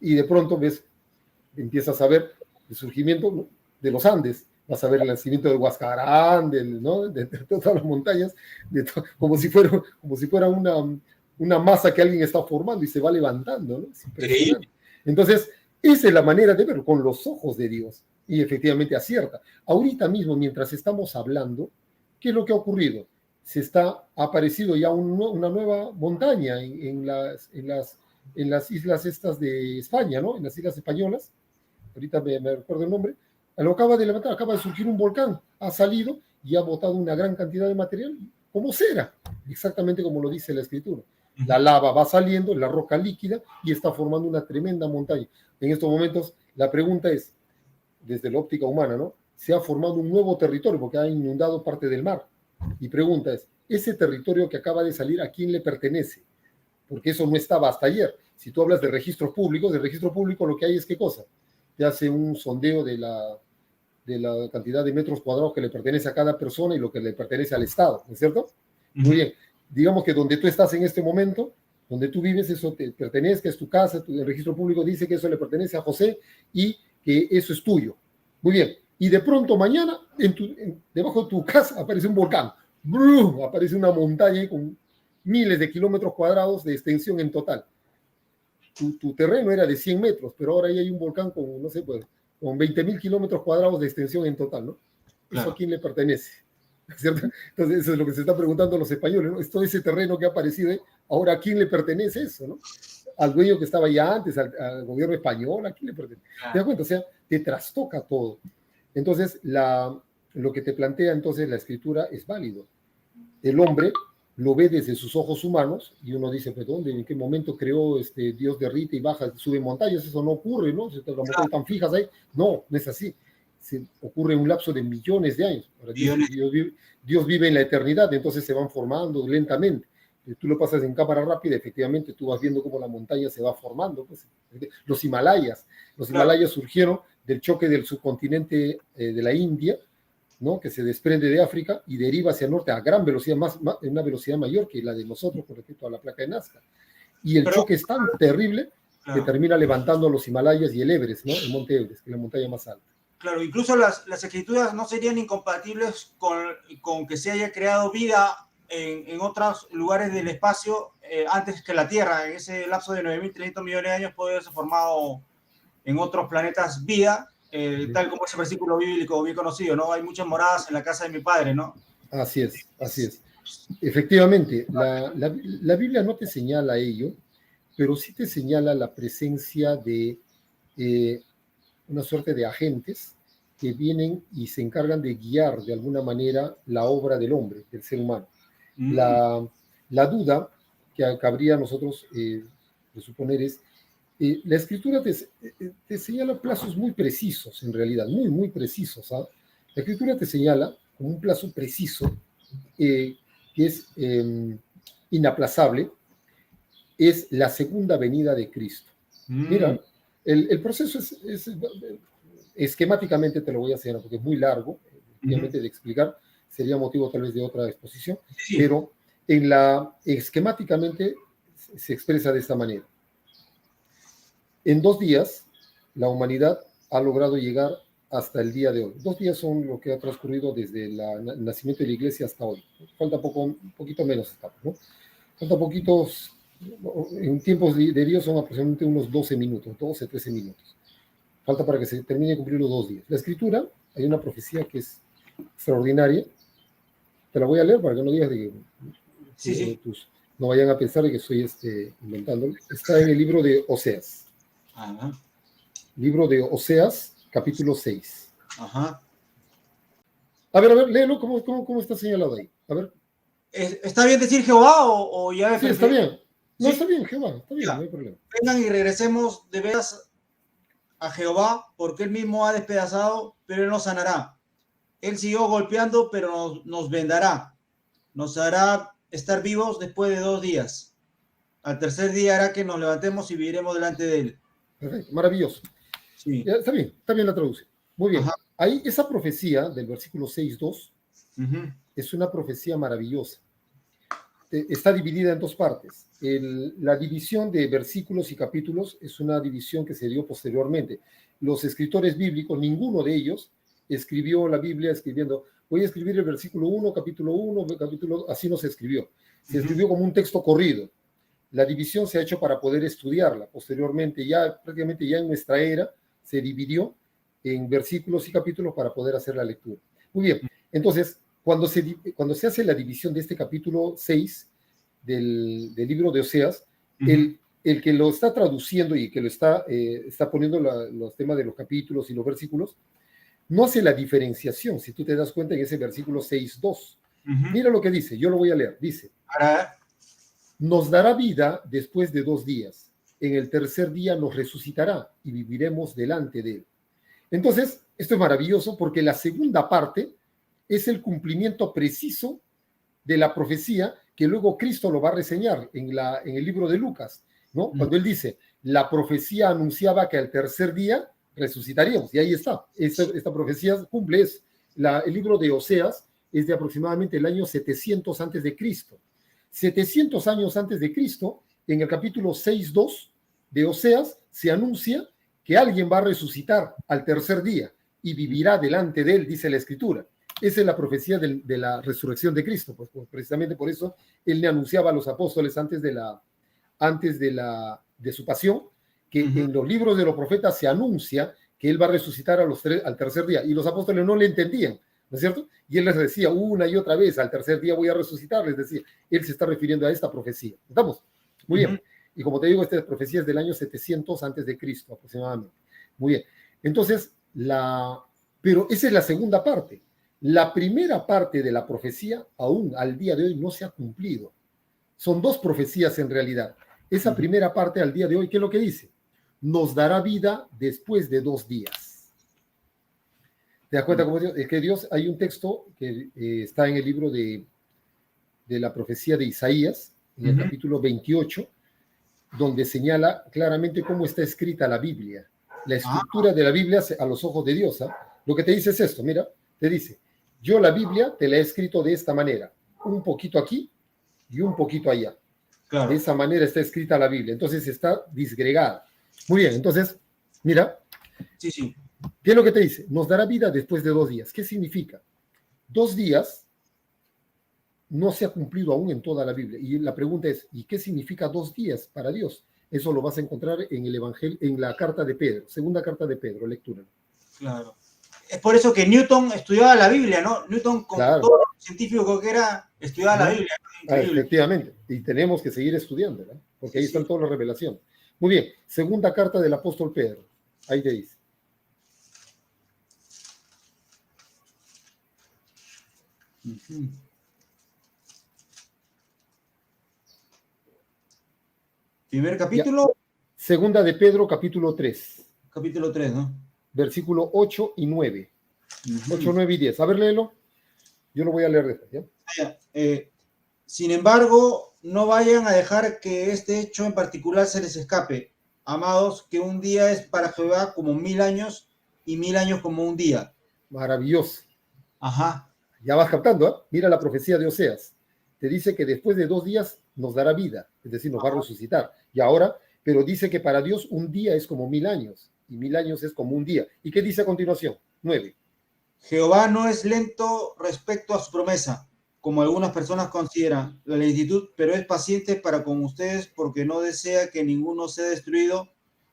y de pronto ves, empiezas a ver el surgimiento, ¿no?, de los Andes, vas a ver el nacimiento de Huascarán, ¿no?, de todas las montañas, como si fuera una masa que alguien está formando y se va levantando, ¿no? Es impresionante. Entonces, esa es la manera de verlo, con los ojos de Dios. Y efectivamente acierta. Ahorita mismo, mientras estamos hablando, ¿qué es lo que ha ocurrido? Ha aparecido ya una nueva montaña en las islas estas de España, ¿no? En las islas españolas. Ahorita me recuerdo el nombre. Lo acaba de levantar, acaba de surgir un volcán. Ha salido y ha botado una gran cantidad de material como cera, exactamente como lo dice la escritura. La lava va saliendo, la roca líquida, y está formando una tremenda montaña. En estos momentos, la pregunta es, desde la óptica humana, ¿no? Se ha formado un nuevo territorio porque ha inundado parte del mar. Y pregunta es, ¿ese territorio que acaba de salir a quién le pertenece? Porque eso no estaba hasta ayer. Si tú hablas de registro público lo que hay es ¿qué cosa? Te hace un sondeo de la cantidad de metros cuadrados que le pertenece a cada persona y lo que le pertenece al Estado, ¿no es cierto? Muy bien. Digamos que donde tú estás en este momento, donde tú vives, eso te pertenece, que es tu casa, el registro público dice que eso le pertenece a José y que eso es tuyo. Muy bien. Y de pronto mañana, debajo de tu casa aparece un volcán. ¡Brum! Aparece una montaña con miles de kilómetros cuadrados de extensión en total. Tu terreno era de 100 metros, pero ahora ya hay un volcán con, no sé, pues, con 20.000 kilómetros cuadrados de extensión en total, ¿no? Claro. ¿Eso a quién le pertenece? ¿Cierto? Entonces, eso es lo que se está preguntando los españoles, ¿no? Todo ese terreno que ha aparecido, ahora ¿a quién le pertenece eso, no? Al dueño que estaba ya antes, al gobierno español, ¿a quién le pertenece? Claro. ¿Te das cuenta? O sea, te trastoca todo. Entonces, lo que te plantea entonces la escritura es válido. El hombre lo ve desde sus ojos humanos y uno dice, pues, ¿dónde? ¿En qué momento creó Dios derrite y baja, sube montañas? Eso no ocurre, ¿no? Las montañas están fijas ahí. No, no es así. Ocurre en un lapso de millones de años. Ahora, Dios vive en la eternidad, entonces se van formando lentamente. Tú lo pasas en cámara rápida, efectivamente tú vas viendo cómo la montaña se va formando. Pues. Los Himalayas surgieron del choque del subcontinente de la India, ¿no?, que se desprende de África y deriva hacia el norte a gran velocidad, en una velocidad mayor que la de nosotros con respecto a la placa de Nazca. Y el choque es tan terrible que termina levantando los Himalayas y el Everest, ¿no?, el monte Everest, que es la montaña más alta. Claro, incluso las escrituras no serían incompatibles con que se haya creado vida en otros lugares del espacio antes que la Tierra. En ese lapso de 9.300 millones de años puede haberse formado en otros planetas vida, tal como ese versículo bíblico bien conocido, ¿no? Hay muchas moradas en la casa de mi padre, ¿no? Así es, así es. Efectivamente, la Biblia no te señala ello, pero sí te señala la presencia de una suerte de agentes que vienen y se encargan de guiar de alguna manera la obra del hombre, del ser humano. La duda que cabría a nosotros de suponer es, la escritura te señala plazos muy precisos, en realidad, muy, muy precisos. ¿Ah? La escritura te señala como un plazo preciso que es inaplazable, es la segunda venida de Cristo. Mira, el proceso es esquemáticamente te lo voy a hacer porque es muy largo, obviamente, de explicar, sería motivo tal vez de otra exposición, Sí. pero esquemáticamente se expresa de esta manera. En 2 días, la humanidad ha logrado llegar hasta el día de hoy. 2 días son lo que ha transcurrido desde el nacimiento de la iglesia hasta hoy. Falta un poquito menos, ¿no? Falta poquitos, en tiempos de Dios son aproximadamente unos 12 minutos, 12, 13 minutos. Falta para que se termine de cumplir los 2 días. La escritura, hay una profecía que es extraordinaria. Te la voy a leer para que no digas de que Sí. no vayan a pensar de que estoy inventando. Está en el libro de Oseas. Ajá. Libro de Oseas, capítulo 6. Ajá. A ver, léelo, ¿cómo está señalado ahí? A ver. ¿Está bien decir Jehová o ya me Sí, está bien. No, ¿sí? Está bien, Jehová, está bien, Ya. no hay problema. Vengan y regresemos de veras a Jehová, porque él mismo ha despedazado, pero él nos sanará. Él siguió golpeando, pero nos vendará. Nos hará estar vivos después de 2 días. Al tercer día hará que nos levantemos y viviremos delante de él. Perfecto, maravilloso. Sí. Ya, está bien la traducción. Muy bien. Ajá. Ahí esa profecía del versículo 6.2 es una profecía maravillosa. Está dividida en 2 partes. La división de versículos y capítulos es una división que se dio posteriormente. Los escritores bíblicos, ninguno de ellos escribió la Biblia escribiendo, voy a escribir el versículo 1, capítulo 1, así no se escribió. Se escribió como un texto corrido. La división se ha hecho para poder estudiarla. Posteriormente, prácticamente ya en nuestra era, se dividió en versículos y capítulos para poder hacer la lectura. Muy bien, entonces, cuando se hace la división de este capítulo 6 del libro de Oseas, el que lo está traduciendo y que lo está poniendo los temas de los capítulos y los versículos, no hace la diferenciación, si tú te das cuenta en ese versículo 6.2. Mira lo que dice, yo lo voy a leer, dice, nos dará vida después de 2 días, en el tercer día nos resucitará y viviremos delante de él. Entonces, esto es maravilloso porque la segunda parte es el cumplimiento preciso de la profecía que luego Cristo lo va a reseñar en el libro de Lucas, ¿no? Cuando él dice, la profecía anunciaba que al tercer día resucitaríamos, y ahí está, esta profecía cumple, el libro de Oseas es de aproximadamente el año 700 antes de Cristo. 700 años antes de Cristo, en el capítulo 6.2 de Oseas, se anuncia que alguien va a resucitar al tercer día y vivirá delante de él, dice la Escritura. Esa es la profecía de la resurrección de Cristo, pues precisamente por eso él le anunciaba a los apóstoles antes de su pasión, que en los libros de los profetas se anuncia que él va a resucitar al tercer día, y los apóstoles no le entendían, ¿no es cierto? Y él les decía una y otra vez, al tercer día voy a resucitar, les decía, él se está refiriendo a esta profecía. ¿Estamos? Muy bien. Y como te digo, esta profecía es del año 700 antes de Cristo, aproximadamente. Muy bien. Entonces, pero esa es la segunda parte. La primera parte de la profecía aún al día de hoy no se ha cumplido. Son 2 profecías en realidad. Esa primera parte al día de hoy, ¿qué es lo que dice? Nos dará vida después de 2 días. ¿Te das cuenta cómo es que Dios? Hay un texto que está en el libro de la profecía de Isaías, en el capítulo 28, donde señala claramente cómo está escrita la Biblia. La estructura de la Biblia a los ojos de Dios. Lo que te dice es esto, mira, te dice, yo la Biblia te la he escrito de esta manera, un poquito aquí y un poquito allá. Claro. De esa manera está escrita la Biblia, entonces está disgregada. Muy bien, entonces, mira. Sí. ¿Qué es lo que te dice? Nos dará vida después de 2 días. ¿Qué significa? 2 días no se ha cumplido aún en toda la Biblia. Y la pregunta es, ¿y qué significa 2 días para Dios? Eso lo vas a encontrar en el Evangelio, en la carta de Pedro, segunda carta de Pedro, lectura. Claro. Es por eso que Newton estudiaba la Biblia, ¿no? Newton, con todo lo científico que era, estudiaba la Biblia. Efectivamente. Y tenemos que seguir estudiando, ¿no? Porque ahí están todas las revelaciones. Muy bien. Segunda carta del apóstol Pedro. Ahí te dice. Primer capítulo. Ya. Segunda de Pedro, capítulo 3. Capítulo 3, ¿no? Versículo 8 y 9. 8, 9 y 10. A ver, léelo. Yo lo voy a leer después, ¿ya? Sin embargo, no vayan a dejar que este hecho en particular se les escape. Amados, que un día es para Jehová como 1000 años y 1000 años como un día. Maravilloso. Ajá. Ya vas captando, ¿eh? Mira la profecía de Oseas. Te dice que después de 2 días nos dará vida, es decir, nos va a resucitar. Y ahora, pero dice que para Dios un día es como 1000 años y 1000 años es como un día. ¿Y qué dice a continuación? 9. Jehová no es lento respecto a su promesa, como algunas personas consideran la lentitud, pero es paciente para con ustedes porque no desea que ninguno sea destruido,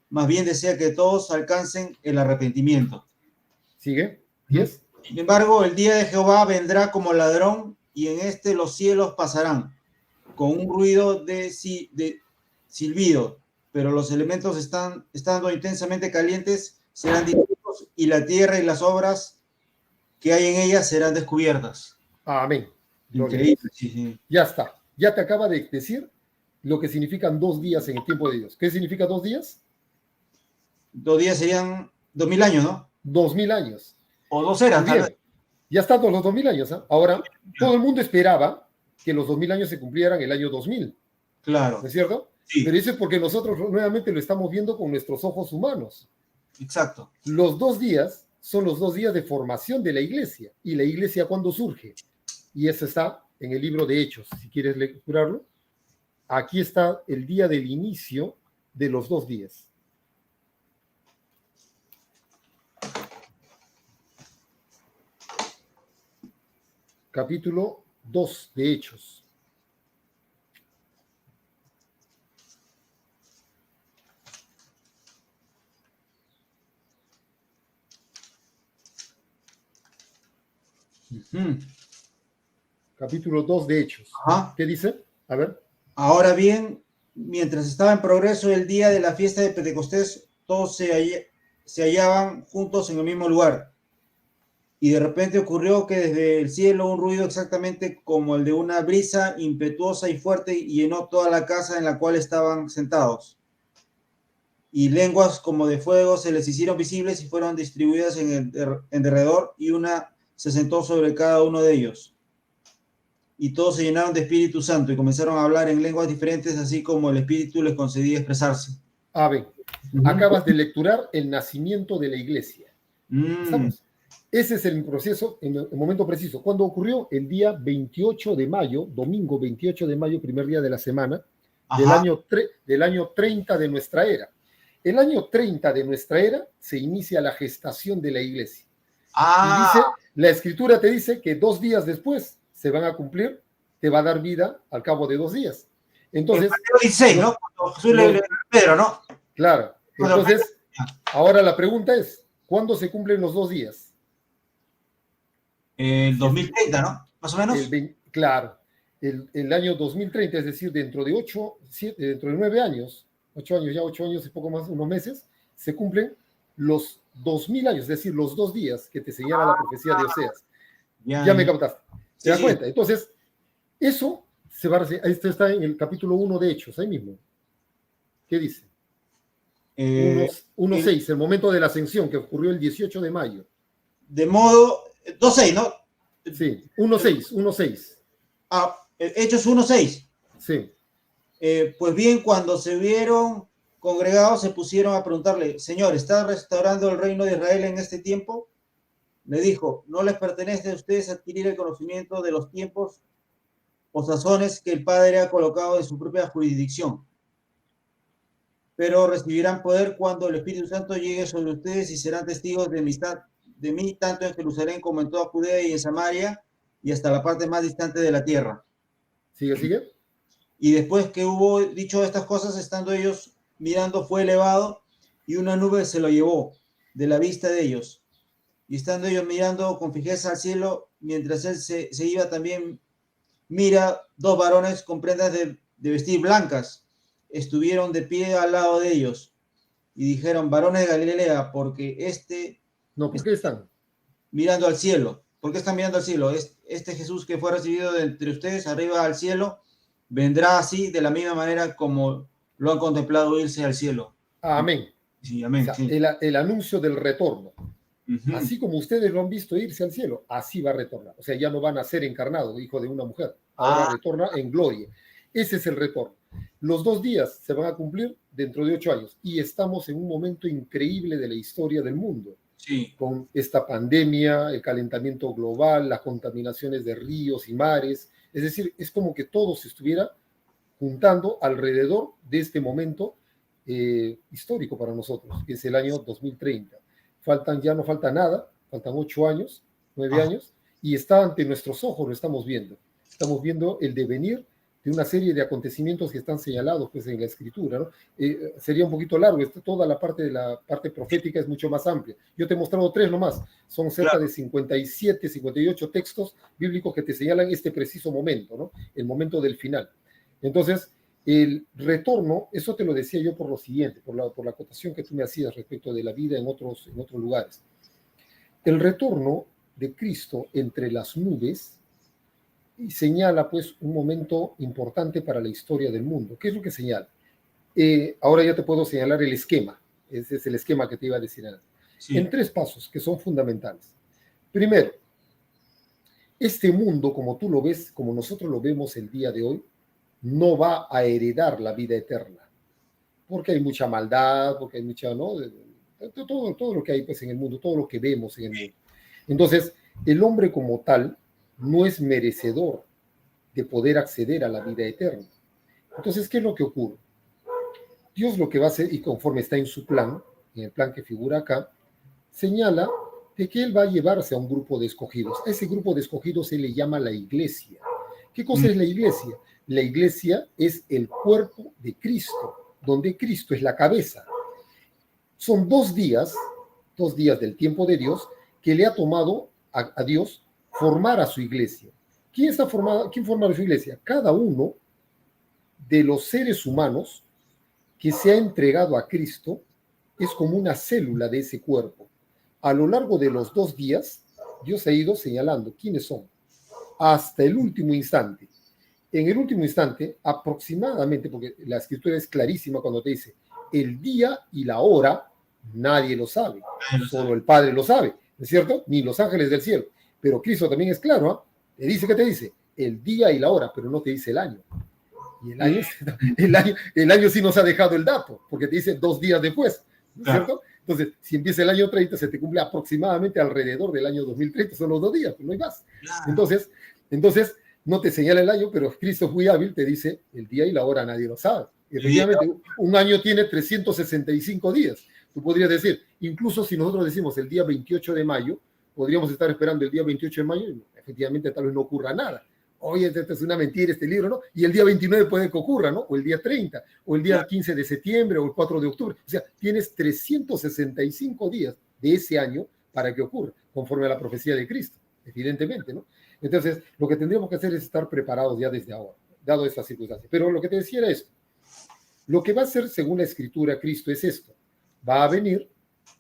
más bien desea que todos alcancen el arrepentimiento. ¿Sigue? 10. Sin embargo, el día de Jehová vendrá como ladrón y en este los cielos pasarán con un ruido de silbido, pero los elementos estando intensamente calientes serán divididos y la tierra y las obras que hay en ella serán descubiertas. Amén. Increíble, sí, sí. Ya está. Ya te acaba de decir lo que significan 2 días en el tiempo de Dios. ¿Qué significa 2 días? 2 días serían 2000 años, ¿no? 2000 años. O 2 eras, Muy bien. Ya están los 2000 años. ¿eh? Ahora, todo el mundo esperaba que los 2000 años se cumplieran el año 2000. Claro. ¿No es cierto? Sí. Pero eso es porque nosotros nuevamente lo estamos viendo con nuestros ojos humanos. Exacto. Los 2 días son los 2 días de formación de la iglesia. ¿Y la iglesia cuándo surge? Y eso está en el libro de Hechos, si quieres lecturarlo. Aquí está el día del inicio de los 2 días. Capítulo 2 de Hechos. Capítulo 2 de Hechos. Ajá. ¿Qué dice? A ver. Ahora bien, mientras estaba en progreso el día de la fiesta de Pentecostés, todos se hallaban juntos en el mismo lugar. Y de repente ocurrió que desde el cielo un ruido exactamente como el de una brisa impetuosa y fuerte llenó toda la casa en la cual estaban sentados. Y lenguas como de fuego se les hicieron visibles y fueron distribuidas en derredor, y una se sentó sobre cada uno de ellos. Y todos se llenaron de Espíritu Santo y comenzaron a hablar en lenguas diferentes, así como el Espíritu les concedía expresarse. A ver, acabas de lecturar el nacimiento de la iglesia. ¿Estamos? Ese es el proceso, en el momento preciso. ¿Cuándo ocurrió? El día 28 de mayo, domingo 28 de mayo, primer día de la semana, del año 30 de nuestra era. El año 30 de nuestra era se inicia la gestación de la iglesia. Y dice, la escritura te dice que 2 días después se van a cumplir, te va a dar vida al cabo de 2 días. Entonces, Mateo 16, ¿no? Pedro, ¿no? Claro. Entonces, ahora la pregunta es, ¿cuándo se cumplen los 2 días? El 2030, ¿no? Más o menos. Claro. El año 2030, es decir, dentro de 9 años, 8 años, ya 8 años y poco más, unos meses, se cumplen los 2000 años, es decir, los 2 días que te señala la profecía de Oseas. Ya me captaste. ¿Te das cuenta? Entonces, eso se va a hacer. Esto está en el capítulo 1 de Hechos, ahí mismo. ¿Qué dice? 1.6, el momento de la ascensión, que ocurrió el 18 de mayo. De modo, 2.6, ¿no? Sí, 1.6. Hechos 1.6. Sí. Pues bien, cuando se vieron congregados, se pusieron a preguntarle, Señor, ¿está restaurando el reino de Israel en este tiempo? Le dijo, no les pertenece a ustedes adquirir el conocimiento de los tiempos o sazones que el Padre ha colocado en su propia jurisdicción. Pero recibirán poder cuando el Espíritu Santo llegue sobre ustedes y serán testigos de mí, tanto en Jerusalén como en toda Judea y en Samaria y hasta la parte más distante de la tierra. Sigue. Y después que hubo dicho estas cosas, estando ellos mirando, fue elevado y una nube se lo llevó de la vista de ellos. Y estando ellos mirando con fijeza al cielo, mientras él se iba también, mira, 2 varones con prendas de vestir blancas estuvieron de pie al lado de ellos y dijeron, varones de Galilea, porque No, ¿por qué están? Mirando al cielo. ¿Por qué están mirando al cielo? Este Jesús que fue recibido de entre ustedes arriba al cielo, vendrá así de la misma manera como lo han contemplado irse al cielo. Amén. Sí, amén. O sea, sí. el anuncio del retorno. Así como ustedes lo han visto irse al cielo, así va a retornar. O sea, ya no van a ser encarnado, hijo de una mujer. Ahora retorna en gloria. Ese es el retorno. Los 2 días se van a cumplir dentro de 8 años y estamos en un momento increíble de la historia del mundo. Sí. Con esta pandemia, el calentamiento global, las contaminaciones de ríos y mares. Es decir, es como que todo se estuviera juntando alrededor de este momento histórico para nosotros, que es el año 2030. Ya no falta nada, faltan 8 años, 9 años, y está ante nuestros ojos, lo estamos viendo. Estamos viendo el devenir de una serie de acontecimientos que están señalados pues, en la escritura, ¿no? Sería un poquito largo, toda la parte profética es mucho más amplia. Yo te he mostrado 3 nomás, son cerca de 57, 58 textos bíblicos que te señalan este preciso momento, ¿no? El momento del final. Entonces, el retorno, eso te lo decía yo por lo siguiente, por la acotación que tú me hacías respecto de la vida en otros lugares. El retorno de Cristo entre las nubes señala pues un momento importante para la historia del mundo. ¿Qué es lo que señala? Ahora ya te puedo señalar el esquema. Ese es el esquema que te iba a decir antes. Sí. En 3 pasos que son fundamentales. Primero, este mundo, como tú lo ves, como nosotros lo vemos el día de hoy, no va a heredar la vida eterna, porque hay mucha maldad, porque hay mucha, ¿no? Todo lo que hay pues, en el mundo, todo lo que vemos en el mundo. Entonces, el hombre como tal no es merecedor de poder acceder a la vida eterna. Entonces, ¿qué es lo que ocurre? Dios lo que va a hacer, y conforme está en su plan, en el plan que figura acá, señala de que Él va a llevarse a un grupo de escogidos. A ese grupo de escogidos se le llama la iglesia. ¿Qué cosa es la iglesia? La iglesia es el cuerpo de Cristo, donde Cristo es la cabeza. Son 2 días del tiempo de Dios, que le ha tomado a Dios formar a su iglesia. ¿Quién forma a su iglesia? Cada uno de los seres humanos que se ha entregado a Cristo es como una célula de ese cuerpo. A lo largo de los 2 días, Dios ha ido señalando quiénes son, hasta el último instante. En el último instante, aproximadamente, porque la escritura es clarísima cuando te dice, el día y la hora, nadie lo sabe, solo el Padre lo sabe, ¿no es cierto? Ni los ángeles del cielo. Pero Cristo también es claro, ¿eh? Te dice, ¿qué te dice? El día y la hora, pero no te dice el año. Y el año sí nos ha dejado el dato, porque te dice 2 días después, ¿no es cierto? Entonces, si empieza el año 30, se te cumple aproximadamente alrededor del año 2030, son los 2 días, pues no hay más. Entonces, no te señala el año, pero Cristo es muy hábil, te dice el día y la hora, nadie lo sabe. Efectivamente, un año tiene 365 días. Tú podrías decir, incluso si nosotros decimos el día 28 de mayo, podríamos estar esperando el día 28 de mayo y efectivamente tal vez no ocurra nada. Oye, esta es una mentira este libro, ¿no? Y el día 29 puede que ocurra, ¿no? O el día 30, o el día 15 de septiembre, o el 4 de octubre. O sea, tienes 365 días de ese año para que ocurra, conforme a la profecía de Cristo, evidentemente, ¿no? Entonces, lo que tendríamos que hacer es estar preparados ya desde ahora, dado estas circunstancias. Pero lo que te decía era esto. Lo que va a hacer, según la Escritura, Cristo es esto. Va a venir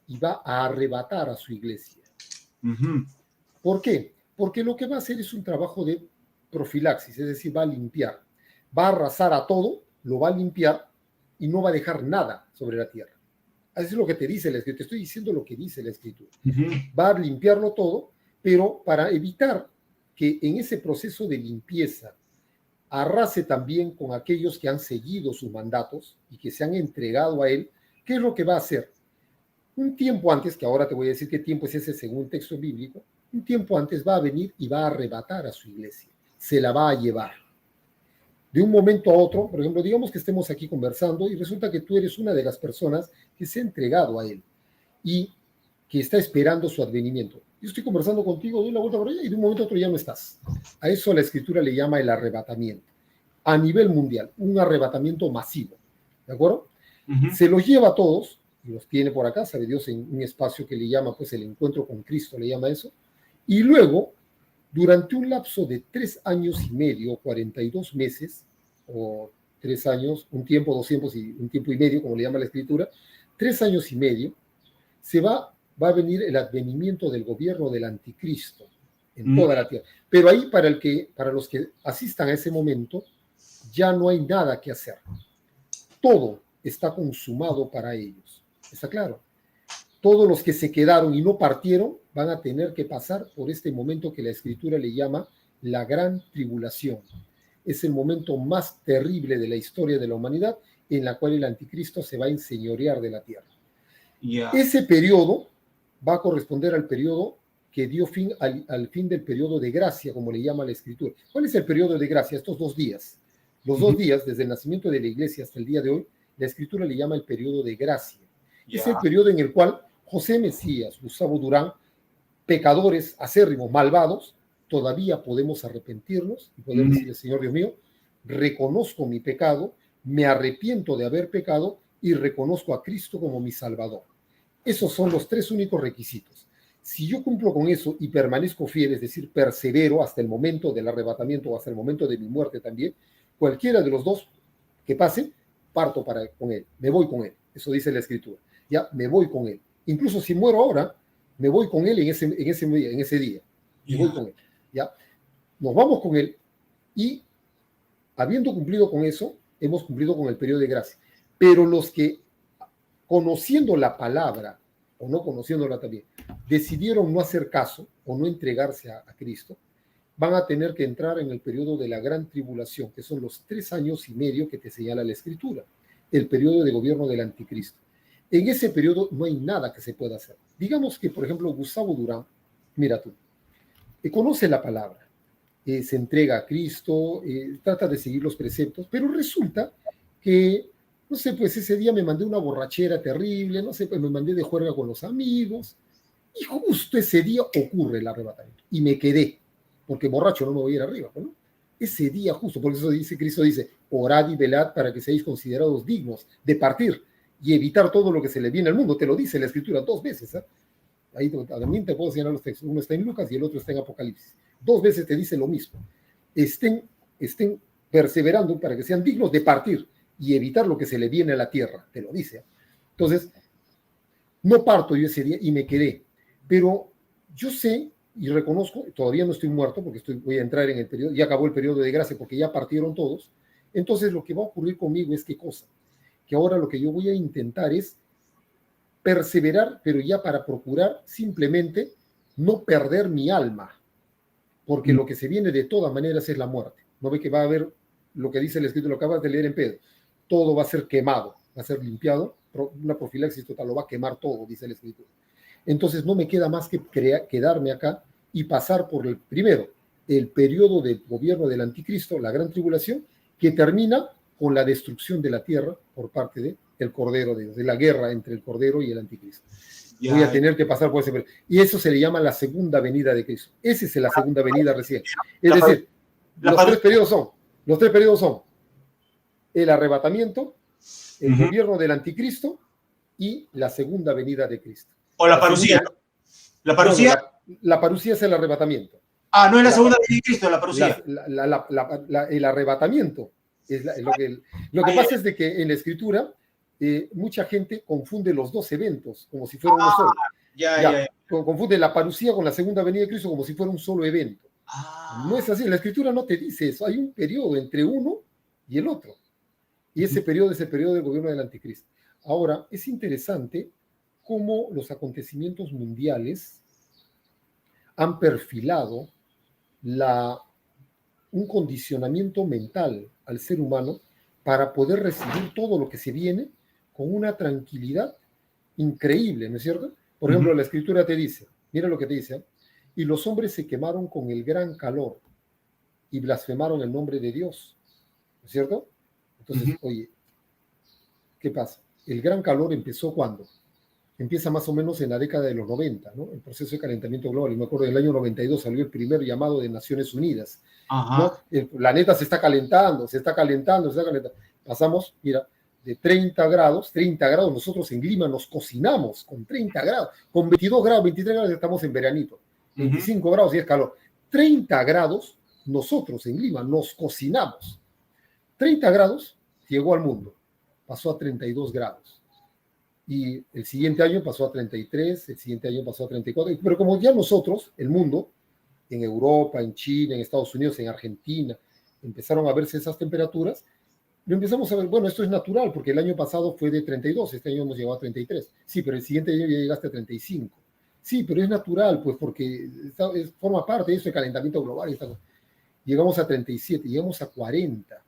y va a arrebatar a su iglesia. ¿Por qué? Porque lo que va a hacer es un trabajo de profilaxis, es decir, va a limpiar. Va a arrasar a todo, lo va a limpiar y no va a dejar nada sobre la tierra. Eso es lo que te dice la Escritura. Te estoy diciendo lo que dice la Escritura. Va a limpiarlo todo, pero para evitar que en ese proceso de limpieza arrase también con aquellos que han seguido sus mandatos y que se han entregado a él, ¿qué es lo que va a hacer? Un tiempo antes, que ahora te voy a decir qué tiempo es ese según el texto bíblico, un tiempo antes va a venir y va a arrebatar a su iglesia, se la va a llevar. De un momento a otro, por ejemplo, digamos que estemos aquí conversando y resulta que tú eres una de las personas que se ha entregado a él y que está esperando su advenimiento. Yo estoy conversando contigo, doy la vuelta por allá y de un momento a otro ya no estás. A eso la Escritura le llama el arrebatamiento. A nivel mundial, un arrebatamiento masivo. ¿De acuerdo? Se los lleva a todos, y los tiene por acá, sabe Dios, en un espacio que le llama, pues el encuentro con Cristo, le llama eso. Y luego, durante un lapso de 3 años y medio, 42 meses, o 3 años, un tiempo, 2 tiempos y un tiempo y medio, como le llama la Escritura, 3 años y medio, va a venir el advenimiento del gobierno del anticristo en toda la tierra. Pero ahí para los que asistan a ese momento, ya no hay nada que hacer. Todo está consumado para ellos. ¿Está claro? todos los que se quedaron y no partieron van a tener que pasar por este momento que la Escritura le llama la gran tribulación. Es el momento más terrible de la historia de la humanidad en la cual el anticristo se va a enseñorear de la tierra. Ese periodo va a corresponder al periodo que dio fin al fin del periodo de gracia, como le llama la Escritura. ¿Cuál es el periodo de gracia? Estos 2 días. Los 2 días, desde el nacimiento de la iglesia hasta el día de hoy, la Escritura le llama el periodo de gracia. Es el periodo en el cual José Mesías, Gustavo Durán, pecadores acérrimos, malvados, todavía podemos arrepentirnos y poder decirle, Señor Dios mío, reconozco mi pecado, me arrepiento de haber pecado y reconozco a Cristo como mi Salvador. Esos son los 3 únicos requisitos. Si yo cumplo con eso y permanezco fiel, es decir, persevero hasta el momento del arrebatamiento o hasta el momento de mi muerte también, cualquiera de los 2 que pase, parto con él, me voy con él. Eso dice la Escritura. Ya, me voy con él. Incluso si muero ahora, me voy con él en ese día. Me voy con él. Ya, nos vamos con él y, habiendo cumplido con eso, hemos cumplido con el periodo de gracia. Pero los que, conociendo la palabra o no conociéndola también, decidieron no hacer caso o no entregarse a Cristo, van a tener que entrar en el periodo de la gran tribulación, que son los 3 años y medio que te señala la Escritura, el periodo de gobierno del anticristo. En ese periodo no hay nada que se pueda hacer. Digamos que, por ejemplo, Gustavo Durán, mira tú, conoce la palabra, se entrega a Cristo, trata de seguir los preceptos, pero resulta que, no sé, pues ese día me mandé una borrachera terrible, no sé, pues me mandé de juerga con los amigos, y justo ese día ocurre el arrebatamiento, y me quedé, porque borracho no me voy a ir arriba, ¿no? Ese día justo, por eso dice, Cristo dice, orad y velad para que seáis considerados dignos de partir y evitar todo lo que se le viene al mundo. Te lo dice la Escritura 2 veces, ¿eh? Ahí también te puedo señalar los textos. Uno está en Lucas y el otro está en Apocalipsis. 2 veces te dice lo mismo. Estén perseverando para que sean dignos de partir y evitar lo que se le viene a la tierra. Te lo dice. Entonces, no parto yo ese día y me quedé. Pero yo sé y reconozco, todavía no estoy muerto porque voy a entrar en el periodo, ya acabó el periodo de gracia porque ya partieron todos. Entonces, lo que va a ocurrir conmigo es ¿qué cosa? Que ahora lo que yo voy a intentar es perseverar, pero ya para procurar simplemente no perder mi alma, porque lo que se viene de todas maneras es la muerte. No ve que va a haber lo que dice el escrito, lo acabas de leer en Pedro, todo va a ser quemado, va a ser limpiado, una profilaxis total, lo va a quemar todo, dice el escrito. Entonces no me queda más que quedarme acá y pasar por el primero, el periodo de gobierno del anticristo, la gran tribulación, que termina con la destrucción de la tierra por parte del Cordero de Dios, de la guerra entre el Cordero y el anticristo. Voy a tener que pasar por ese periodo. Y eso se le llama la segunda venida de Cristo. Esa es la segunda venida recién. Es decir, los 3 periodos son el arrebatamiento, el gobierno del anticristo y la segunda venida de Cristo. O la parucía. ¿La parucía? No, la parucía es el arrebatamiento. Ah, no es la segunda venida de Cristo, la parucía. El arrebatamiento. Lo que pasa es de que en la Escritura mucha gente confunde los 2 eventos como si fuera uno solo. Confunde la parucía con la segunda venida de Cristo como si fuera un solo evento. No es así, la Escritura no te dice eso. Hay un periodo entre uno y el otro. Y ese periodo es el periodo del gobierno del anticristo. Ahora, es interesante cómo los acontecimientos mundiales han perfilado un condicionamiento mental al ser humano para poder recibir todo lo que se viene con una tranquilidad increíble, ¿no es cierto? Por ejemplo, la Escritura te dice, mira lo que te dice, y los hombres se quemaron con el gran calor y blasfemaron el nombre de Dios, ¿no es cierto? Entonces, oye, ¿qué pasa? El gran calor empezó ¿cuándo? Empieza más o menos en la década de los 90, ¿no? El proceso de calentamiento global. Y me acuerdo, del año 92 salió el primer llamado de Naciones Unidas, ¿no? El planeta se está calentando. Pasamos, mira, de 30 grados, nosotros en Lima nos cocinamos con 30 grados, con 22 grados, 23 grados estamos en veranito, 25 grados y es calor. 30 grados, nosotros en Lima nos cocinamos. 30 grados llegó al mundo, pasó a 32 grados. Y el siguiente año pasó a 33, el siguiente año pasó a 34, pero como ya nosotros, el mundo, en Europa, en China, en Estados Unidos, en Argentina, empezaron a verse esas temperaturas, lo empezamos a ver, bueno, esto es natural, porque el año pasado fue de 32, este año hemos llegado a 33. Sí, pero el siguiente año ya llegaste a 35. Sí, pero es natural, pues, porque forma parte de eso, el calentamiento global. Llegamos a 37, llegamos a 40.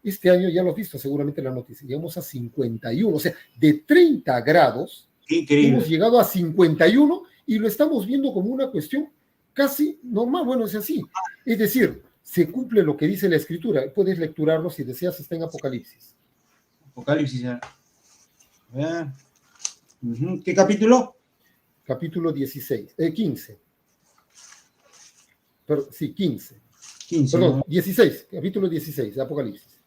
Este año, ya lo has visto seguramente en la noticia, llegamos a 51. O sea, de 30 grados, Increíble. hemos llegado a 51 y lo estamos viendo como una cuestión casi normal. Bueno, es así. Es decir, se cumple lo que dice la Escritura. Puedes lecturarlo si deseas, está en Apocalipsis. Apocalipsis, ya. ¿Qué capítulo? Capítulo 16, 15. Sí, 15. 15. Perdón, 16, capítulo 16 de Apocalipsis.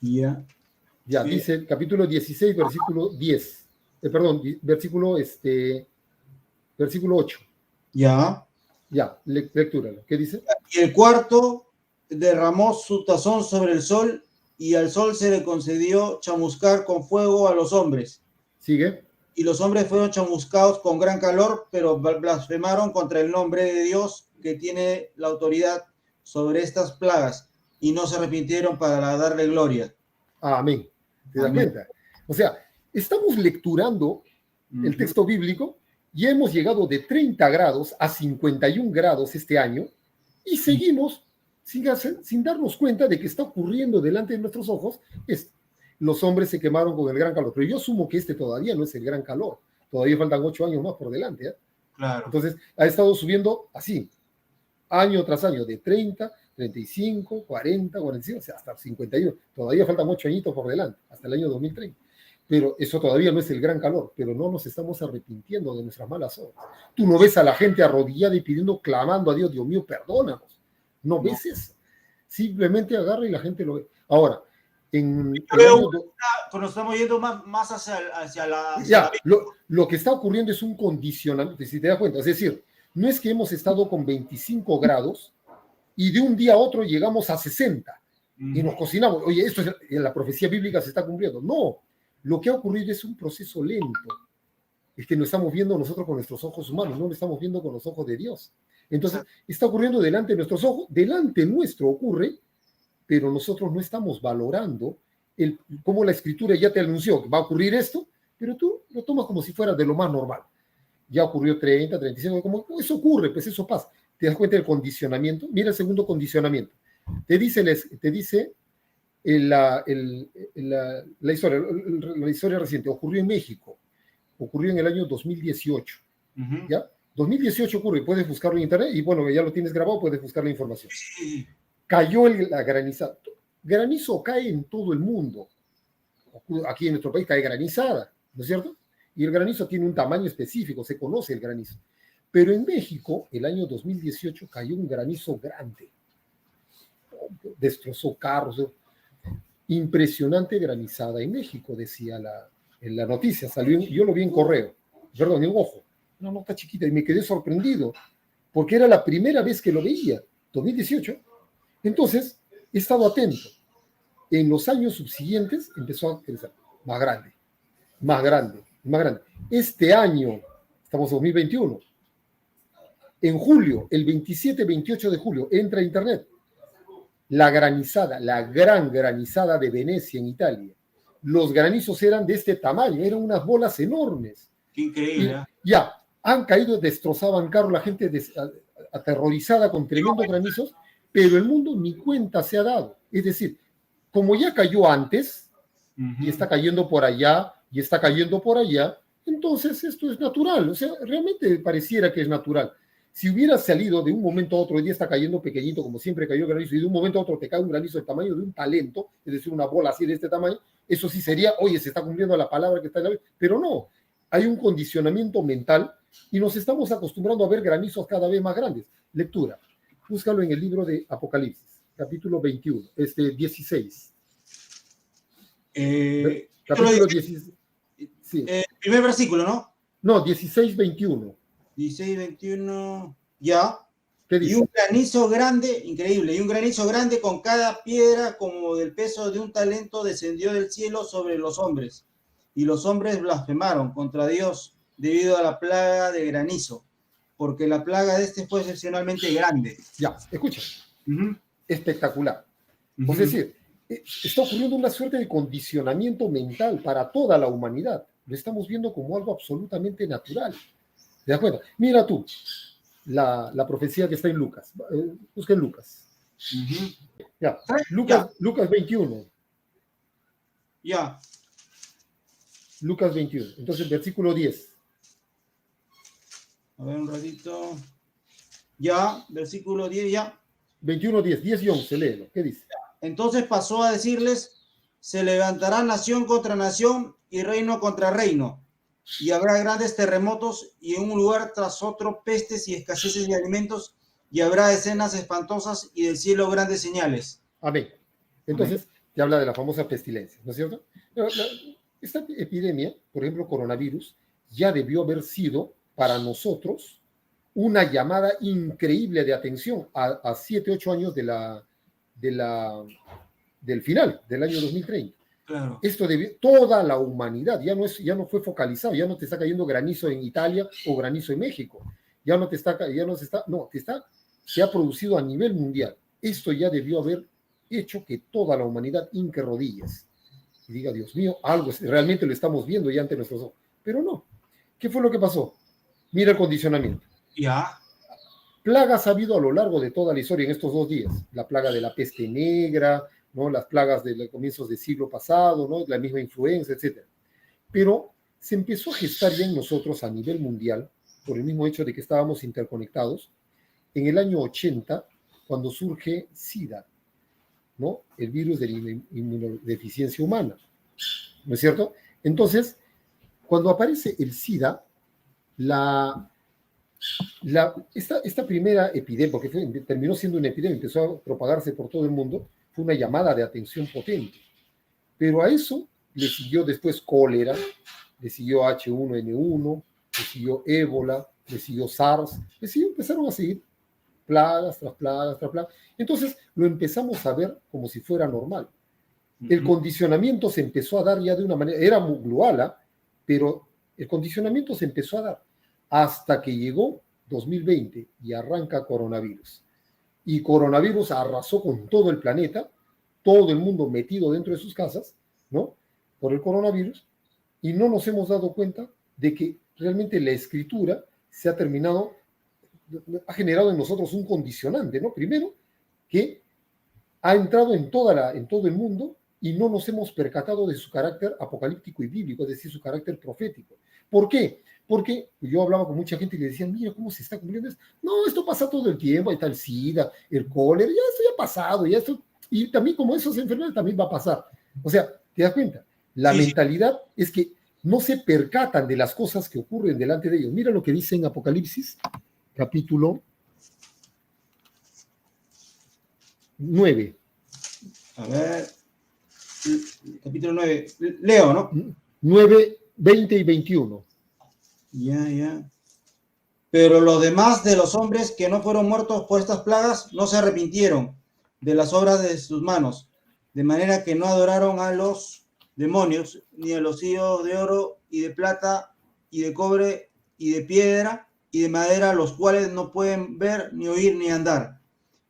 Ya. Ya, dice capítulo 16, versículo 10. Perdón, versículo 8. Ya. Ya, lectúralo. ¿Qué dice? Y el cuarto derramó su tazón sobre el sol, y al sol se le concedió chamuscar con fuego a los hombres. Sigue. Y los hombres fueron chamuscados con gran calor, pero blasfemaron contra el nombre de Dios, que tiene la autoridad sobre estas plagas, y no se arrepintieron para darle gloria. Amén. ¿Te das cuenta? O sea, estamos lecturando el texto bíblico y hemos llegado de 30 grados a 51 grados este año y seguimos sin darnos cuenta de que está ocurriendo delante de nuestros ojos. Los hombres se quemaron con el gran calor, pero yo asumo que este todavía no es el gran calor. Todavía faltan 8 años más por delante. ¿Eh? Claro. Entonces, ha estado subiendo así, año tras año, de 30, 35, 40, 45, o sea, hasta 51. Todavía faltan 8 añitos por delante, hasta el año 2030. Pero eso todavía no es el gran calor, pero no nos estamos arrepintiendo de nuestras malas obras. Tú no ves a la gente arrodillada y pidiendo, clamando a Dios, Dios mío, perdónanos. No ves eso. Simplemente agarra y la gente lo ve. Ahora, cuando estamos yendo más hacia la... Ya, lo que está ocurriendo es un condicionamiento, si te das cuenta. Es decir, no es que hemos estado con 25 grados y de un día a otro llegamos a 60 y nos cocinamos. Oye, esto en la profecía bíblica se está cumpliendo. No, lo que ha ocurrido es un proceso lento. Es que no estamos viendo nosotros con nuestros ojos humanos, no lo estamos viendo con los ojos de Dios. Entonces, está ocurriendo delante de nuestros ojos, delante nuestro ocurre, pero nosotros no estamos valorando cómo la Escritura ya te anunció que va a ocurrir esto, pero tú lo tomas como si fuera de lo más normal. Ya ocurrió 30, 35, como eso ocurre, pues eso pasa. ¿Te das cuenta del condicionamiento? Mira el segundo condicionamiento. Te dice la historia reciente. Ocurrió en México. Ocurrió en el año 2018. ¿Ya? 2018 ocurre. Puedes buscarlo en internet y bueno, ya lo tienes grabado, puedes buscar la información. Cayó la granizada. Granizo cae en todo el mundo. Aquí en nuestro país cae granizada, ¿no es cierto? Y el granizo tiene un tamaño específico, se conoce el granizo. Pero en México, el año 2018, cayó un granizo grande. Destrozó carros. Impresionante granizada en México, decía en la noticia. Yo lo vi en correo, perdón, en Ojo. Una nota chiquita y me quedé sorprendido porque era la primera vez que lo veía, 2018. Entonces, he estado atento. En los años subsiguientes empezó a crecer más grande, más grande, más grande. Este año, estamos en 2021, en julio, el 27-28 de julio, entra a internet la granizada, la gran granizada de Venecia en Italia. Los granizos eran de este tamaño, eran unas bolas enormes. Qué increíble. Ya, han caído, destrozaban carros, la gente aterrorizada con tremendos granizos, pero el mundo ni cuenta se ha dado. Es decir, como ya cayó antes, y está cayendo por allá, y está cayendo por allá, entonces esto es natural. O sea, realmente pareciera que es natural. Si hubiera salido de un momento a otro, hoy día está cayendo pequeñito, como siempre cayó el granizo, y de un momento a otro te cae un granizo del tamaño de un talento, es decir, una bola así de este tamaño, eso sí sería, oye, se está cumpliendo la palabra que está en la Biblia, pero no. Hay un condicionamiento mental y nos estamos acostumbrando a ver granizos cada vez más grandes. Lectura. Búscalo en el libro de Apocalipsis, capítulo 16. Capítulo 16. Sí. Primer versículo, ¿no? No, 16-21. 16-21. Ya. ¿Qué dice? Y un granizo grande, increíble, y un granizo grande con cada piedra como del peso de un talento descendió del cielo sobre los hombres. Y los hombres blasfemaron contra Dios debido a la plaga de granizo. porque la plaga de este fue excepcionalmente grande. Ya, escucha. Uh-huh. Espectacular. Es decir, está ocurriendo una suerte de condicionamiento mental para toda la humanidad. Lo estamos viendo como algo absolutamente natural. ¿Te das cuenta? Mira tú, la profecía que está en Lucas. Busca en Lucas. Ya, Lucas 21. Ya. Lucas 21. Entonces, versículo 10. A ver un ratito. Ya, versículo 10, ya. 21, 10 y 11, léelo. ¿Qué dice? Entonces pasó a decirles, se levantará nación contra nación y reino contra reino, y habrá grandes terremotos y en un lugar tras otro pestes y escaseces de alimentos, y habrá escenas espantosas y del cielo grandes señales. Amén. Entonces, te habla de la famosa pestilencia, ¿no es cierto? Esta epidemia, por ejemplo, coronavirus, ya debió haber sido para nosotros una llamada increíble de atención a 7, 8 años del final, del año 2030. Claro. Esto debió, toda la humanidad, ya no fue focalizado, ya no te está cayendo granizo en Italia o granizo en México, se ha producido a nivel mundial. Esto ya debió haber hecho que toda la humanidad hinque rodillas y diga, Dios mío, algo realmente lo estamos viendo ya ante nuestros ojos. Pero no. ¿Qué fue lo que pasó? Mira el condicionamiento. Ya. Plagas ha habido a lo largo de toda la historia en estos 2 días. La plaga de la peste negra, ¿no? Las plagas de los comienzos del siglo pasado, ¿no? La misma influenza, etc. Pero se empezó a gestar ya en nosotros a nivel mundial, por el mismo hecho de que estábamos interconectados, en el año 80, cuando surge SIDA, ¿no? El virus de la inmunodeficiencia humana, ¿no es cierto? Entonces, cuando aparece el SIDA, esta primera epidemia, porque terminó siendo una epidemia, empezó a propagarse por todo el mundo, fue una llamada de atención potente. Pero a eso le siguió después cólera, le siguió H1N1, le siguió ébola, le siguió SARS, empezaron a seguir plagas tras plagas tras plagas. Entonces lo empezamos a ver como si fuera normal. El condicionamiento se empezó a dar ya de una manera, era global, pero el condicionamiento se empezó a dar hasta que llegó 2020 y arranca coronavirus. Y coronavirus arrasó con todo el planeta, todo el mundo metido dentro de sus casas, ¿no? Por el coronavirus, y no nos hemos dado cuenta de que realmente la escritura se ha terminado, ha generado en nosotros un condicionante, ¿no? Primero, que ha entrado en todo el mundo y no nos hemos percatado de su carácter apocalíptico y bíblico, es decir, su carácter profético. ¿Por qué? Porque yo hablaba con mucha gente y le decían, mira cómo se está cumpliendo esto. No, esto pasa todo el tiempo, ahí está el SIDA, el cólera, ya esto ya ha pasado, ya esto, y también como esas enfermedades también va a pasar. O sea, ¿te das cuenta? La mentalidad es que no se percatan de las cosas que ocurren delante de ellos. Mira lo que dice en Apocalipsis, capítulo 9. A ver, capítulo 9. Leo, ¿no? 9, 20 y 21. Ya. Pero los demás de los hombres que no fueron muertos por estas plagas no se arrepintieron de las obras de sus manos, de manera que no adoraron a los demonios, ni a los ídolos de oro y de plata y de cobre y de piedra y de madera, los cuales no pueden ver, ni oír, ni andar.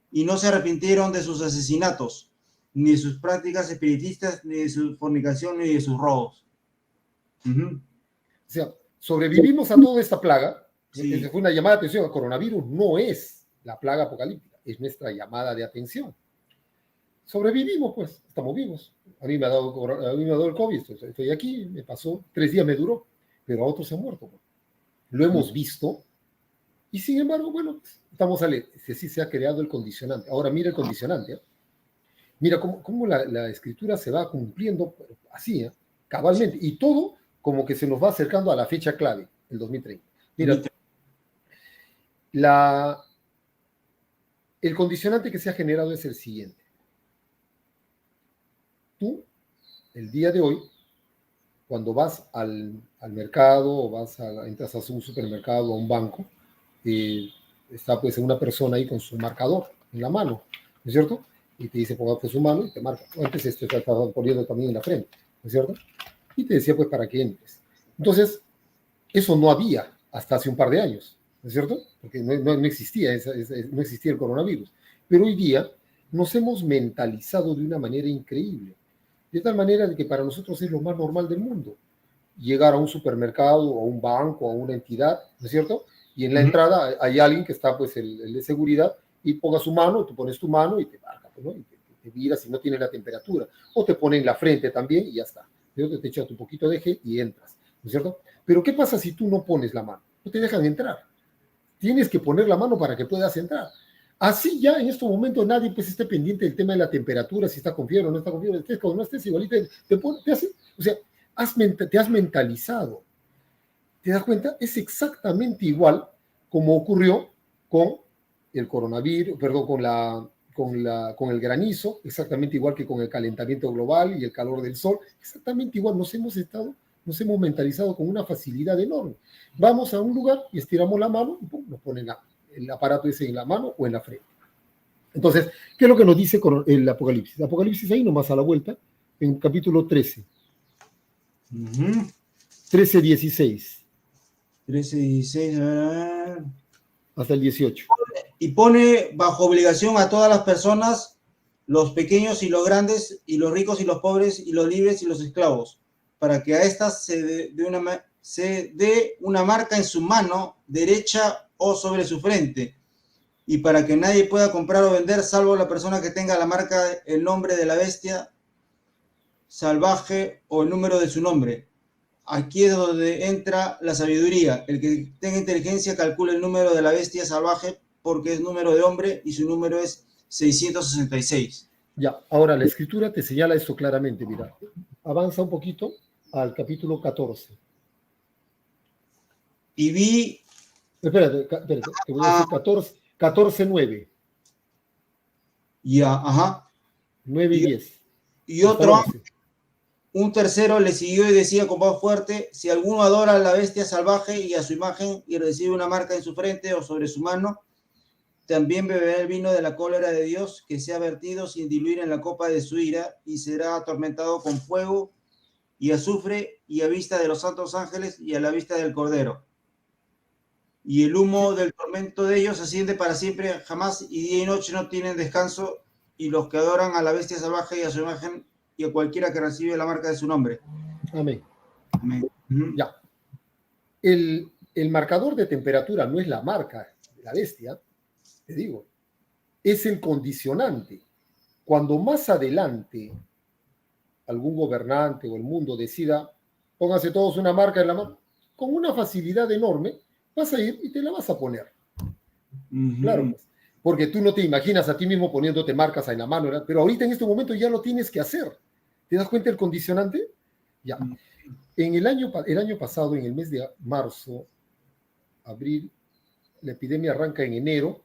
Y no se arrepintieron de sus asesinatos, ni de sus prácticas espiritistas, ni de su fornicación, ni de sus robos. O sea, sobrevivimos a toda esta plaga. Sí. Fue una llamada de atención. El coronavirus no es la plaga apocalíptica, es nuestra llamada de atención. Sobrevivimos, pues, estamos vivos. A mí me ha dado el COVID, estoy aquí, me pasó, 3 días me duró, pero a otros se han muerto. Pues. Lo hemos visto y sin embargo, bueno, estamos sí se ha creado el condicionante. Ahora mira el condicionante. ¿Eh? Mira cómo la escritura se va cumpliendo así, cabalmente, y todo como que se nos va acercando a la fecha clave, el 2030. Mira, el condicionante que se ha generado es el siguiente. Tú, el día de hoy, cuando vas al mercado o entras a un supermercado o a un banco, está pues una persona ahí con su marcador en la mano, ¿no es cierto? Y te dice, ponga pues su mano y te marca. Antes te estaba poniendo también en la frente, ¿no es cierto? Y te decía pues para que entres. Entonces, eso no había hasta hace un par de años. ¿no es cierto? Porque no existía, no existía el coronavirus. Pero hoy día nos hemos mentalizado de una manera increíble, de tal manera de que para nosotros es lo más normal del mundo. Llegar a un supermercado, o a un banco, a una entidad, ¿no es cierto? Y en la entrada hay alguien que está, pues, el de seguridad, y ponga su mano, tú pones tu mano y te marca, ¿no? Y te mira si no tiene la temperatura. O te pone en la frente también y ya está. Te echas un poquito de gel y entras, ¿no es cierto? Pero ¿qué pasa si tú no pones la mano? No te dejan entrar. Tienes que poner la mano para que puedas entrar. Así ya en estos momentos nadie pues esté pendiente del tema de la temperatura, si está con fiebre o no está con fiebre, estés o no estés igualito, te hace, o sea, te has mentalizado. ¿Te das cuenta? Es exactamente igual como ocurrió con el coronavirus, perdón, con el granizo, exactamente igual que con el calentamiento global y el calor del sol, exactamente igual, nos hemos mentalizado con una facilidad enorme. Vamos a un lugar y estiramos la mano y pum, nos ponen el aparato ese en la mano o en la frente. Entonces, ¿qué es lo que nos dice el Apocalipsis? El Apocalipsis ahí nomás a la vuelta, en capítulo 13. 13:16. 13:16, a ver. Hasta el 18. Y pone bajo obligación a todas las personas, los pequeños y los grandes, y los ricos y los pobres, y los libres y los esclavos, para que a estas se dé una marca en su mano derecha o sobre su frente, y para que nadie pueda comprar o vender, salvo la persona que tenga la marca, el nombre de la bestia salvaje o el número de su nombre. Aquí es donde entra la sabiduría. El que tenga inteligencia calcula el número de la bestia salvaje, porque es número de hombre y su número es 666. Ya, ahora la escritura te señala esto claramente, mira. Avanza un poquito al capítulo 14. Y vi... Espérate, te voy a decir 14:9. Ya, ajá. 9:10. Y otro, un tercero le siguió y decía con voz fuerte: si alguno adora a la bestia salvaje y a su imagen y recibe una marca en su frente o sobre su mano, también beberá el vino de la cólera de Dios, que se ha vertido sin diluir en la copa de su ira, y será atormentado con fuego y azufre, y a vista de los santos ángeles y a la vista del Cordero. Y el humo del tormento de ellos asciende para siempre, jamás, y día y noche no tienen descanso, y los que adoran a la bestia salvaje y a su imagen y a cualquiera que recibe la marca de su nombre. Amén. Amén. Ya. El marcador de temperatura no es la marca de la bestia, te digo, es el condicionante. Cuando más adelante algún gobernante o el mundo decida, pónganse todos una marca en la mano, con una facilidad enorme, vas a ir y te la vas a poner. Claro, pues, porque tú no te imaginas a ti mismo poniéndote marcas en la mano, ¿verdad? Pero ahorita en este momento ya lo tienes que hacer. ¿Te das cuenta del condicionante? Ya. En el año pasado, en el mes de marzo, abril, la epidemia arranca en enero.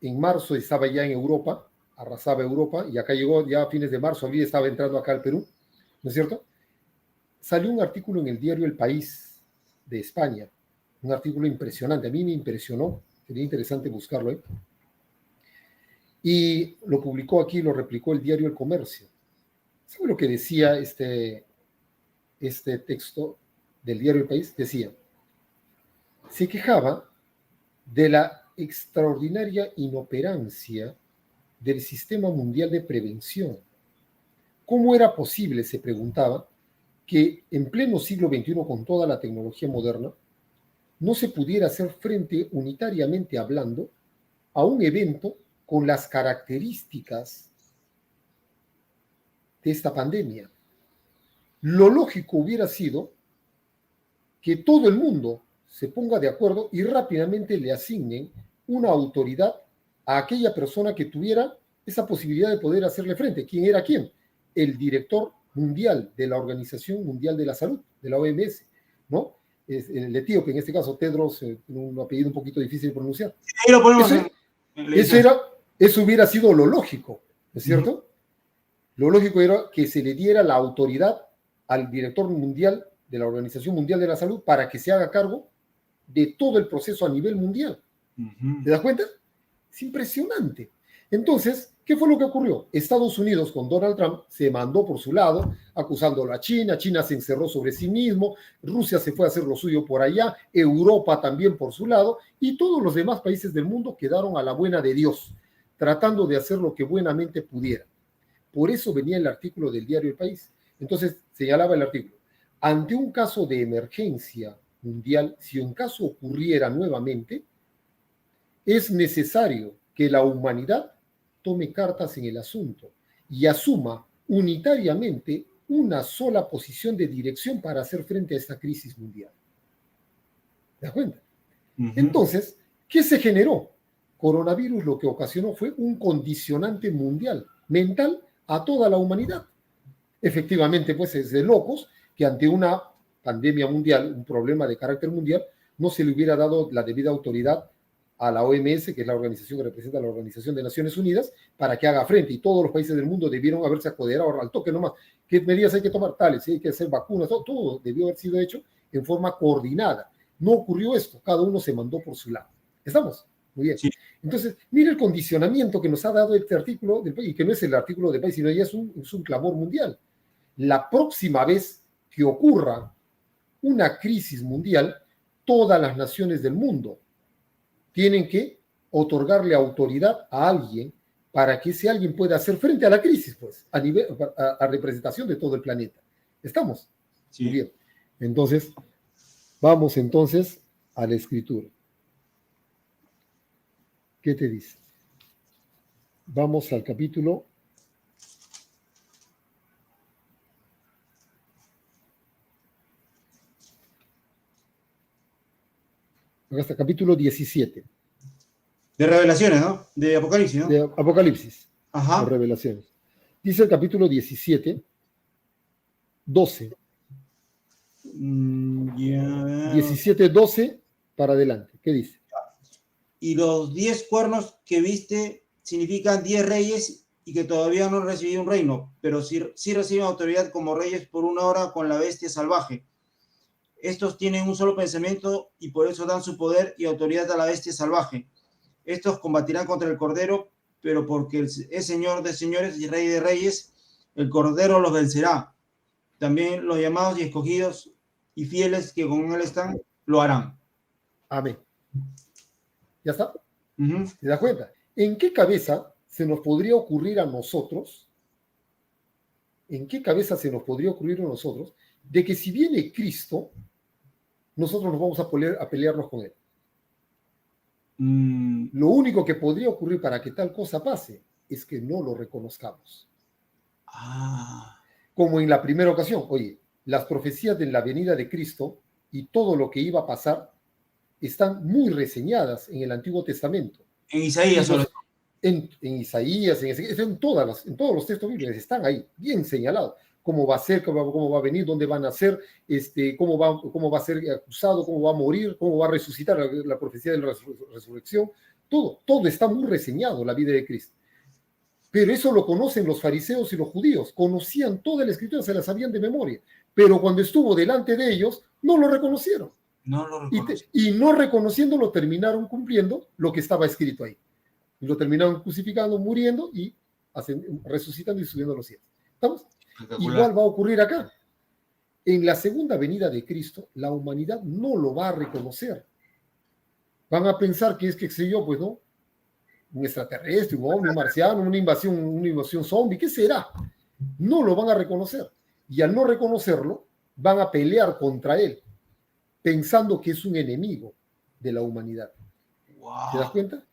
En marzo estaba ya en Europa, arrasaba Europa, y acá llegó ya a fines de marzo, abril estaba entrando acá al Perú, ¿no es cierto? Salió un artículo en el diario El País de España, un artículo impresionante, a mí me impresionó, sería interesante buscarlo, ¿eh? Y lo publicó aquí, lo replicó el diario El Comercio. ¿Sabe lo que decía este texto del diario El País? Decía, se quejaba de la extraordinaria inoperancia del Sistema Mundial de Prevención. ¿Cómo era posible, se preguntaba, que en pleno siglo XXI, con toda la tecnología moderna, no se pudiera hacer frente, unitariamente hablando, a un evento con las características de esta pandemia? Lo lógico hubiera sido que todo el mundo se ponga de acuerdo y rápidamente le asignen una autoridad a aquella persona que tuviera esa posibilidad de poder hacerle frente. ¿Quién era quién? El director mundial de la Organización Mundial de la Salud, de la OMS, ¿no? El etíope, en este caso, Tedros, un apellido un poquito difícil de pronunciar. Ahí lo ponemos eso hubiera sido lo lógico, ¿no es cierto? Lo lógico era que se le diera la autoridad al director mundial de la Organización Mundial de la Salud para que se haga cargo de todo el proceso a nivel mundial. ¿Te das cuenta? Es impresionante. Entonces, ¿qué fue lo que ocurrió? Estados Unidos con Donald Trump se mandó por su lado, acusándolo a China, China se encerró sobre sí mismo, Rusia se fue a hacer lo suyo por allá, Europa también por su lado, y todos los demás países del mundo quedaron a la buena de Dios, tratando de hacer lo que buenamente pudieran. Por eso venía el artículo del diario El País. Entonces, señalaba el artículo, ante un caso de emergencia mundial, si un caso ocurriera nuevamente, es necesario que la humanidad tome cartas en el asunto y asuma unitariamente una sola posición de dirección para hacer frente a esta crisis mundial. ¿Te das cuenta? Entonces, ¿qué se generó? Coronavirus lo que ocasionó fue un condicionante mundial, mental, a toda la humanidad. Efectivamente, pues es de locos que ante una pandemia mundial, un problema de carácter mundial, no se le hubiera dado la debida autoridad a la OMS, que es la organización que representa a la Organización de Naciones Unidas, para que haga frente. Y todos los países del mundo debieron haberse apoderado al toque nomás. ¿Qué medidas hay que tomar? Tales, hay que hacer vacunas, todo debió haber sido hecho en forma coordinada. No ocurrió esto, cada uno se mandó por su lado. ¿Estamos? Muy bien. Sí. Entonces, mire el condicionamiento que nos ha dado este artículo del país, y que no es el artículo del país, sino ya es un clamor mundial. La próxima vez que ocurra una crisis mundial, todas las naciones del mundo tienen que otorgarle autoridad a alguien para que ese alguien pueda hacer frente a la crisis, pues, a representación de todo el planeta. ¿Estamos? Sí. Muy bien. Entonces, vamos entonces a la escritura. ¿Qué te dice? Vamos al capítulo. Hasta capítulo 17. De Revelaciones, ¿no? De Apocalipsis, ¿no? De Apocalipsis. Ajá. De Revelaciones. Dice el capítulo 17, 12. 17, 12 para adelante. ¿Qué dice? Y los 10 cuernos que viste significan 10 reyes y que todavía no han recibido un reino, pero sí reciben autoridad como reyes por una hora con la bestia salvaje. Estos tienen un solo pensamiento y por eso dan su poder y autoridad a la bestia salvaje. Estos combatirán contra el Cordero, pero porque es Señor de señores y Rey de reyes, el Cordero los vencerá. También los llamados y escogidos y fieles que con él están, lo harán. Amén. ¿Ya está? ¿Te das cuenta? ¿En qué cabeza se nos podría ocurrir a nosotros? ¿En qué cabeza se nos podría ocurrir a nosotros de que si viene Cristo, nosotros nos vamos a pelearnos con él? Lo único que podría ocurrir para que tal cosa pase es que no lo reconozcamos. Como en la primera ocasión, oye, las profecías de la venida de Cristo y todo lo que iba a pasar están muy reseñadas en el Antiguo Testamento. En Isaías. En Isaías, en todos los textos bíblicos están ahí, bien señalados. Cómo va a ser, cómo va a venir, dónde van a ser, cómo va a ser acusado, cómo va a morir, cómo va a resucitar, la profecía de la resurrección. Todo está muy reseñado, la vida de Cristo. Pero eso lo conocen los fariseos y los judíos. Conocían toda la escritura, se la sabían de memoria. Pero cuando estuvo delante de ellos, no lo reconocieron. Y no reconociéndolo, terminaron cumpliendo lo que estaba escrito ahí. Y lo terminaron crucificando, muriendo y resucitando y subiendo a los cielos. ¿Estamos? Igual va a ocurrir acá. En la segunda venida de Cristo, la humanidad no lo va a reconocer. Van a pensar que es que sé yo, pues no, un extraterrestre, un ovni, un marciano, una invasión zombie, ¿qué será? No lo van a reconocer. Y al no reconocerlo, van a pelear contra él, pensando que es un enemigo de la humanidad. Wow. ¿Te das cuenta?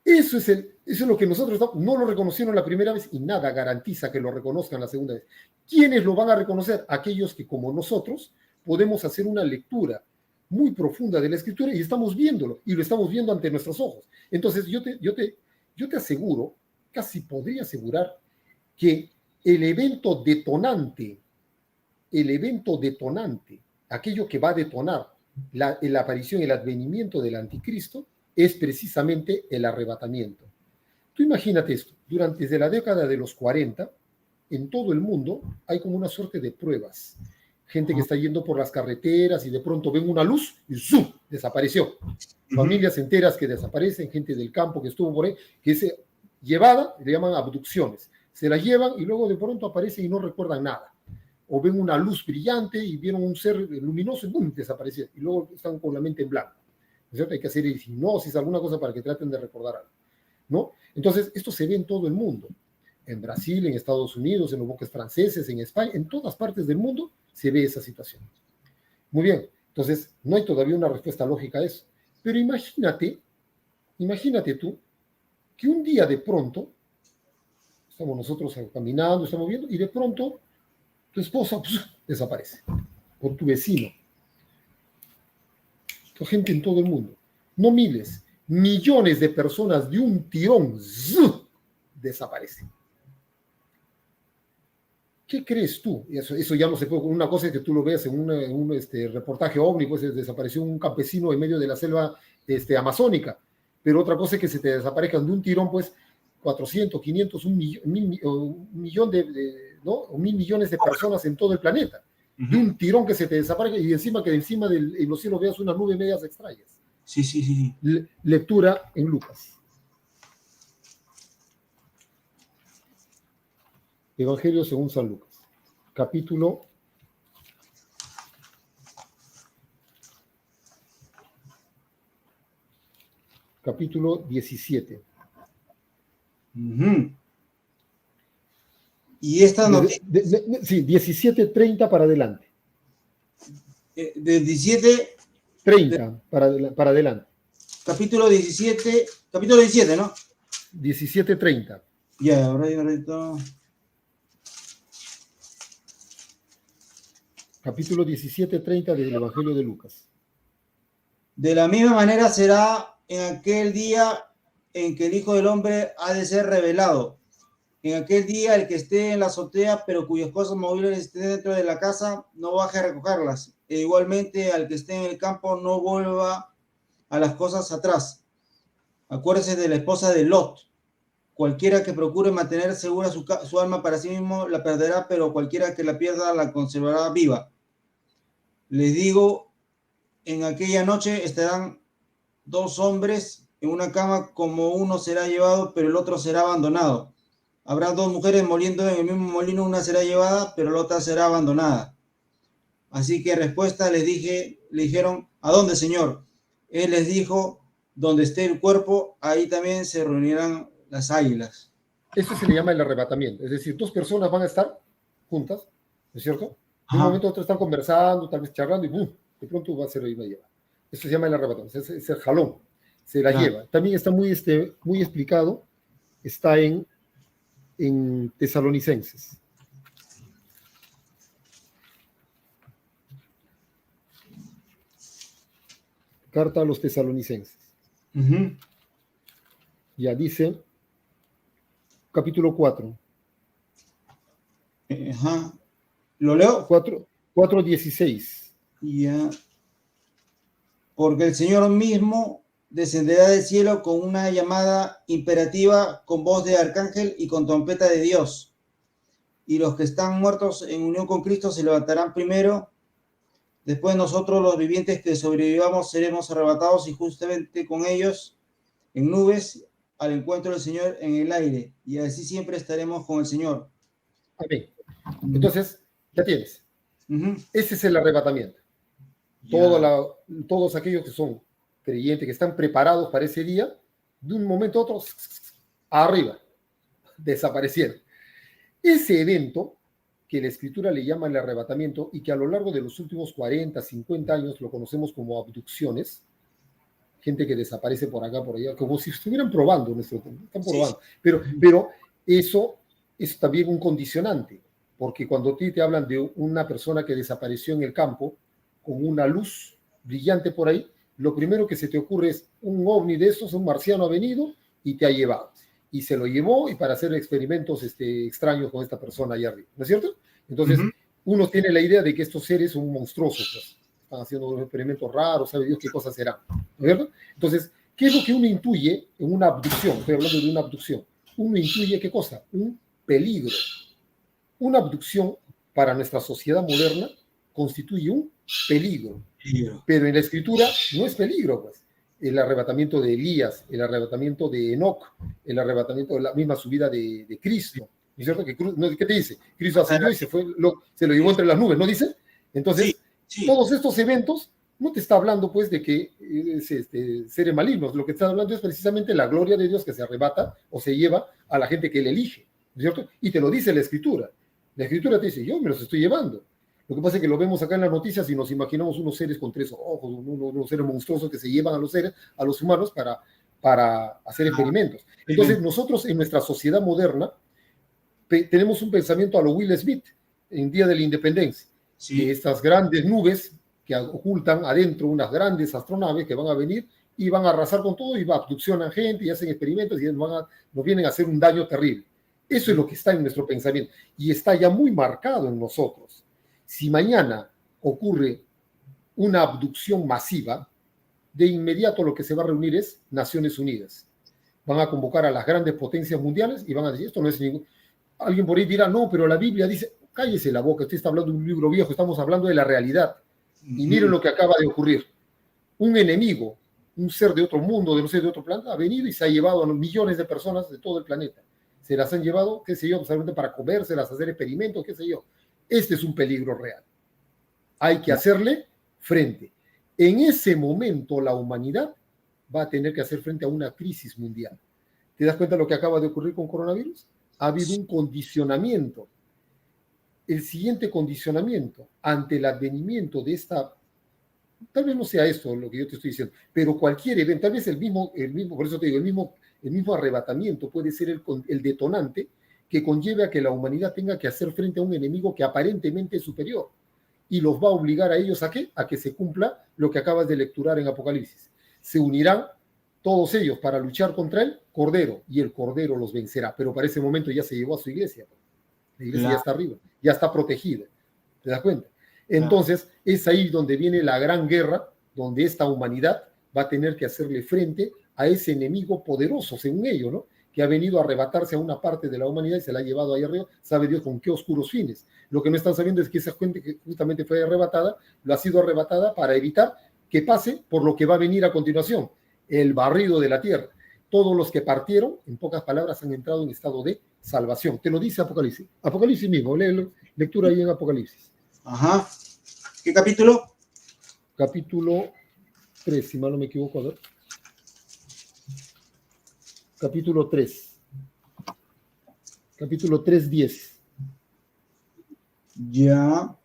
Eso es lo que nosotros no lo reconocieron la primera vez y nada garantiza que lo reconozcan la segunda vez. ¿Quiénes lo van a reconocer? Aquellos que, como nosotros, podemos hacer una lectura muy profunda de la escritura y estamos viéndolo, y lo estamos viendo ante nuestros ojos. Entonces, yo te aseguro, casi podría asegurar, que el evento detonante, aquello que va a detonar la aparición, el advenimiento del anticristo, es precisamente el arrebatamiento. Tú imagínate esto, desde la década de los 40, en todo el mundo hay como una suerte de pruebas. Gente que está yendo por las carreteras y de pronto ven una luz y ¡zum! Desapareció. Familias enteras que desaparecen, gente del campo que estuvo por ahí, que llevada, le llaman abducciones. Se las llevan y luego de pronto aparecen y no recuerdan nada. O ven una luz brillante y vieron un ser luminoso y ¡bum!, desapareció. Y luego están con la mente en blanco. ¿No es cierto? Hay que hacer hipnosis, alguna cosa para que traten de recordar algo, ¿no? Entonces, esto se ve en todo el mundo. En Brasil, en Estados Unidos, en los bosques franceses, en España, en todas partes del mundo se ve esa situación. Muy bien, entonces no hay todavía una respuesta lógica a eso. Pero imagínate tú, que un día de pronto, estamos nosotros caminando, estamos viendo, y de pronto tu esposa desaparece, o tu vecino, tu gente en todo el mundo, no miles, millones de personas de un tirón, desaparecen. ¿Qué crees tú? Eso ya no se puede. Una cosa es que tú lo veas en un reportaje OVNI, pues desapareció un campesino en medio de la selva amazónica, pero otra cosa es que se te desaparezcan de un tirón, pues 400, 500, un millón ¿no? O 1.000 millones de personas en todo el planeta. De un tirón que se te desaparezca y encima en los cielos veas unas nubes medias extrañas. Sí. Lectura en Lucas. Evangelio según San Lucas, capítulo 17. Y esta noticia... Sí, 17:30 para adelante. De 17... 30 para adelante. Capítulo 17, ¿no? 17:30. Ya, ahora. Capítulo 17:30 del Evangelio de Lucas. De la misma manera será en aquel día en que el Hijo del Hombre ha de ser revelado. En aquel día el que esté en la azotea, pero cuyas cosas movibles estén dentro de la casa, no baje a recogerlas. E igualmente al que esté en el campo, no vuelva a las cosas atrás. Acuérdese de la esposa de Lot. Cualquiera que procure mantener segura su alma para sí mismo la perderá, pero cualquiera que la pierda la conservará viva. Les digo, en aquella noche estarán 2 hombres en una cama, como uno será llevado, pero el otro será abandonado. Habrá 2 mujeres moliendo en el mismo molino, una será llevada, pero la otra será abandonada. Así que en respuesta le dijeron, ¿a dónde, Señor? Él les dijo, donde esté el cuerpo, ahí también se reunirán las águilas. Esto se le llama el arrebatamiento. Es decir, 2 personas van a estar juntas, ¿no es cierto? De un momento a otro están conversando, tal vez charlando, y ¡bum!, de pronto va a ser una lleva. Esto se llama el arrebatamiento, es el jalón, se la lleva. También está muy explicado, está en Tesalonicenses. Carta a los Tesalonicenses. Ya dice, capítulo 4. ¿Lo leo? 4:16. Ya. Porque el Señor mismo descenderá del cielo con una llamada imperativa, con voz de arcángel y con trompeta de Dios. Y los que están muertos en unión con Cristo se levantarán primero. Después nosotros, los vivientes que sobrevivamos, seremos arrebatados y justamente con ellos en nubes al encuentro del Señor en el aire. Y así siempre estaremos con el Señor. Amén. Entonces, ya tienes. Ese es el arrebatamiento. Todos aquellos que son creyentes, que están preparados para ese día, de un momento a otro, arriba, desaparecieron. Ese evento que la Escritura le llama el arrebatamiento y que a lo largo de los últimos 40, 50 años lo conocemos como abducciones, gente que desaparece por acá, por allá, como si estuvieran probando nuestro tiempo, están probando. Sí. Pero eso es también un condicionante, porque cuando te hablan de una persona que desapareció en el campo con una luz brillante por ahí, lo primero que se te ocurre es un ovni de estos, un marciano ha venido y te ha llevado. Y se lo llevó y para hacer experimentos extraños con esta persona allá arriba, ¿no es cierto? Entonces, uno tiene la idea de que estos seres son monstruosos, pues, están haciendo unos experimentos raros, sabe Dios qué cosas serán, ¿no es cierto? Entonces, ¿qué es lo que uno intuye en una abducción? Estoy hablando de una abducción. Uno intuye ¿qué cosa? Un peligro. Una abducción para nuestra sociedad moderna constituye un peligro. Pero en la Escritura no es peligro, pues. el arrebatamiento de Elías, el arrebatamiento de Enoc, el arrebatamiento de la misma subida de Cristo. ¿No es cierto? ¿Qué te dice? Cristo ascendió y se lo llevó entre las nubes, ¿no dice? Entonces, todos estos eventos no te está hablando pues de que seres malignos, lo que está hablando es precisamente la gloria de Dios que se arrebata o se lleva a la gente que él elige, ¿no es cierto? Y te lo dice la Escritura. La Escritura te dice, yo me los estoy llevando. Lo que pasa es que lo vemos acá en las noticias y nos imaginamos unos seres con 3 ojos, unos seres monstruosos que se llevan a los humanos para hacer experimentos. Entonces, nosotros en nuestra sociedad moderna tenemos un pensamiento a lo Will Smith en Día de la Independencia, que estas grandes nubes que ocultan adentro unas grandes astronaves que van a venir y van a arrasar con todo y abduccionan gente y hacen experimentos y nos vienen a hacer un daño terrible. Eso es lo que está en nuestro pensamiento y está ya muy marcado en nosotros. Si mañana ocurre una abducción masiva, de inmediato lo que se va a reunir es Naciones Unidas. Van a convocar a las grandes potencias mundiales y van a decir, esto no es ningún... Alguien por ahí dirá, no, pero la Biblia dice, cállese la boca, usted está hablando de un libro viejo, estamos hablando de la realidad. Y miren lo que acaba de ocurrir. Un enemigo, un ser de otro mundo, de no sé, de otro planeta, ha venido y se ha llevado a millones de personas de todo el planeta. Se las han llevado, qué sé yo, solamente para comérselas, hacer experimentos, qué sé yo. Este es un peligro real. Hay que hacerle frente. En ese momento la humanidad va a tener que hacer frente a una crisis mundial. ¿Te das cuenta de lo que acaba de ocurrir con coronavirus? Ha habido un condicionamiento. El siguiente condicionamiento ante el advenimiento de esta, tal vez no sea esto lo que yo te estoy diciendo, pero cualquier evento, tal vez el mismo, por eso te digo, el mismo arrebatamiento puede ser el detonante que conlleve a que la humanidad tenga que hacer frente a un enemigo que aparentemente es superior y los va a obligar a ellos ¿a qué? A que se cumpla lo que acabas de lecturar en Apocalipsis. Se unirán todos ellos para luchar contra el Cordero y el Cordero los vencerá, pero para ese momento ya se llevó a su iglesia. La iglesia ya está arriba, ya está protegida. ¿Te das cuenta? Entonces, es ahí donde viene la gran guerra, donde esta humanidad va a tener que hacerle frente a ese enemigo poderoso, según ellos, ¿no? Que ha venido a arrebatarse a una parte de la humanidad y se la ha llevado ahí arriba, sabe Dios con qué oscuros fines. Lo que no están sabiendo es que esa gente que justamente fue arrebatada, lo ha sido arrebatada para evitar que pase por lo que va a venir a continuación, el barrido de la tierra. Todos los que partieron, en pocas palabras, han entrado en estado de salvación. Te lo dice Apocalipsis. Apocalipsis mismo, léelo, lectura ahí en Apocalipsis. Ajá. ¿Qué capítulo? Capítulo 3, si mal no me equivoco, a ver. Capítulo 3. Capítulo 3:10. Ya.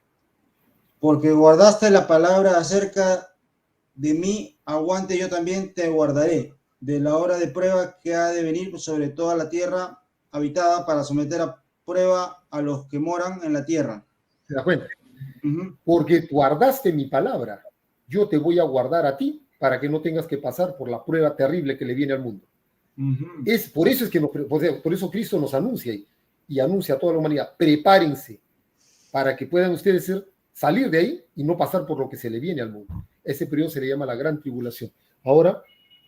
Porque guardaste la palabra acerca de mí, aguante yo también te guardaré de la hora de prueba que ha de venir sobre toda la tierra habitada para someter a prueba a los que moran en la tierra. ¿Te das cuenta? Porque guardaste mi palabra, yo te voy a guardar a ti para que no tengas que pasar por la prueba terrible que le viene al mundo. Por eso Cristo nos anuncia y anuncia a toda la humanidad, prepárense para que puedan ustedes salir de ahí y no pasar por lo que se le viene al mundo. Ese periodo se le llama la gran tribulación. Ahora,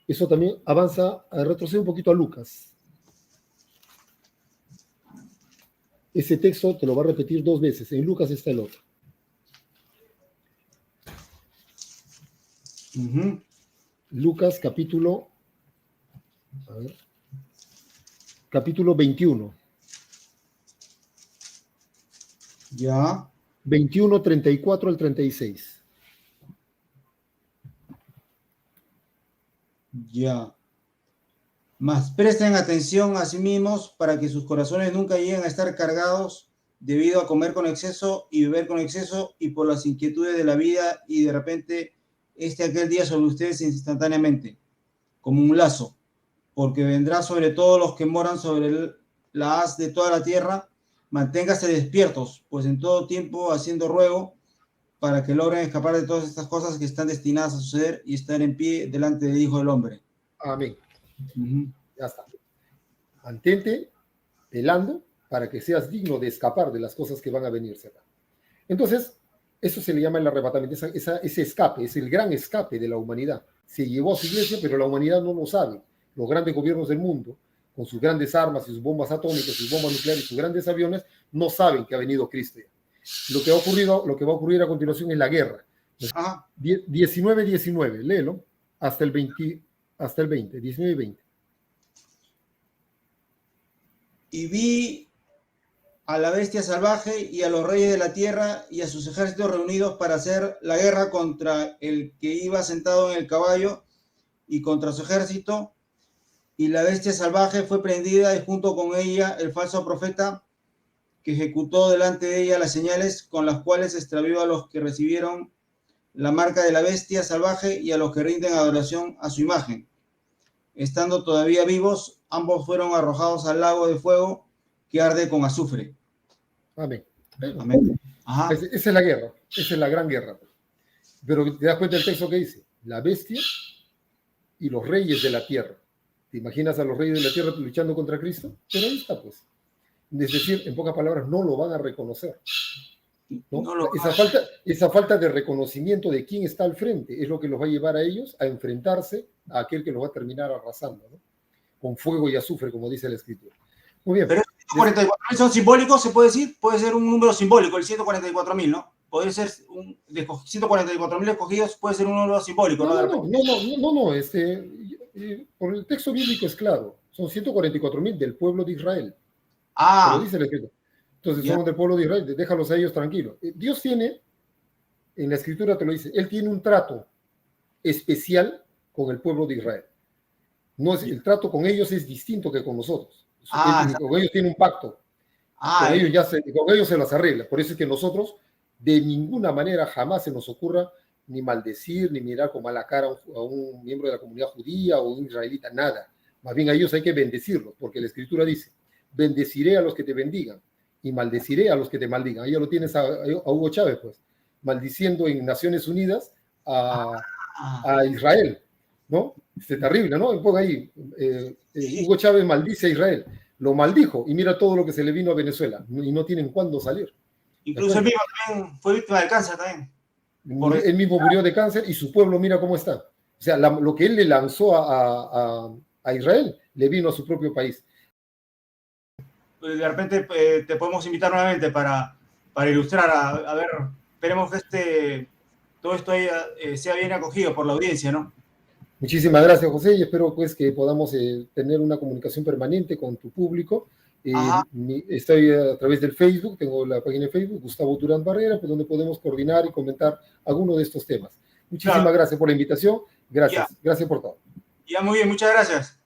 eso también avanza, retrocede un poquito a Lucas. Ese texto te lo va a repetir 2 veces. En Lucas está el otro. Lucas capítulo 21. Ya. 21, 34 al 36. Ya. Mas presten atención a sí mismos para que sus corazones nunca lleguen a estar cargados debido a comer con exceso y beber con exceso y por las inquietudes de la vida y de repente aquel día sobre ustedes instantáneamente, como un lazo, porque vendrá sobre todos los que moran sobre la haz de toda la tierra. Manténgase despiertos, pues en todo tiempo haciendo ruego para que logren escapar de todas estas cosas que están destinadas a suceder y estar en pie delante del Hijo del Hombre. Amén. Ya está. Mantente velando para que seas digno de escapar de las cosas que van a venirse acá. Entonces, eso se le llama el arrebatamiento, ese escape, es el gran escape de la humanidad. Se llevó a su iglesia, pero la humanidad no lo sabe. Los grandes gobiernos del mundo, con sus grandes armas y sus bombas atómicas, sus bombas nucleares, sus grandes aviones, no saben que ha venido Cristo. Lo que va a ocurrir a continuación es la guerra. 19:19, léelo. hasta el 20, 19 y 20. Y vi a la bestia salvaje y a los reyes de la tierra y a sus ejércitos reunidos para hacer la guerra contra el que iba sentado en el caballo y contra su ejército. Y la bestia salvaje fue prendida y junto con ella el falso profeta que ejecutó delante de ella las señales con las cuales extravió a los que recibieron la marca de la bestia salvaje y a los que rinden adoración a su imagen. Estando todavía vivos, ambos fueron arrojados al lago de fuego que arde con azufre. Amén. Amén. Ajá. Esa es la guerra, esa es la gran guerra. Pero te das cuenta del texto que dice, la bestia y los reyes de la tierra. ¿Te imaginas a los reyes de la tierra luchando contra Cristo? Pero ahí está, pues. Es decir, en pocas palabras, no lo van a reconocer. ¿No? Esa falta de reconocimiento de quién está al frente es lo que los va a llevar a ellos a enfrentarse a aquel que los va a terminar arrasando, ¿no? Con fuego y azufre, como dice la Escritura. Muy bien. Pero 144.000 son simbólicos, se puede decir, puede ser un número simbólico, el 144.000, ¿no? Puede ser de 144.000 escogidos, puede ser un número simbólico, ¿no? No, por el texto bíblico es claro, son 144.000 del pueblo de Israel. Lo dice la Escritura. Entonces son del pueblo de Israel, déjalos a ellos tranquilos. Dios tiene, en la Escritura te lo dice, Él tiene un trato especial con el pueblo de Israel. No es, el trato con ellos es distinto que con nosotros. Con ellos tiene un pacto. Con ellos se las arregla. Por eso es que nosotros de ninguna manera jamás se nos ocurra ni maldecir, ni mirar con mala cara a un miembro de la comunidad judía o un israelita, nada. Más bien a ellos hay que bendecirlos, porque la Escritura dice, bendeciré a los que te bendigan y maldeciré a los que te maldigan. Ahí ya lo tienes a Hugo Chávez, pues, maldiciendo en Naciones Unidas a Israel, ¿no? Terrible, ¿no? Un poco ahí, Hugo Chávez maldice a Israel, lo maldijo y mira todo lo que se le vino a Venezuela y no tienen cuándo salir. Incluso él mismo también fue víctima de cáncer también. Él mismo murió de cáncer y su pueblo mira cómo está. O sea, lo que él le lanzó a Israel le vino a su propio país. De repente te podemos invitar nuevamente para ilustrar, a ver, esperemos que todo esto sea bien acogido por la audiencia, ¿no? Muchísimas gracias, José, y espero pues que podamos tener una comunicación permanente con tu público. Estoy a través del Facebook, tengo la página de Facebook, Gustavo Durán Barrera, pues, donde podemos coordinar y comentar alguno de estos temas. Muchísimas gracias por la invitación, gracias por todo. Ya, muy bien, muchas gracias.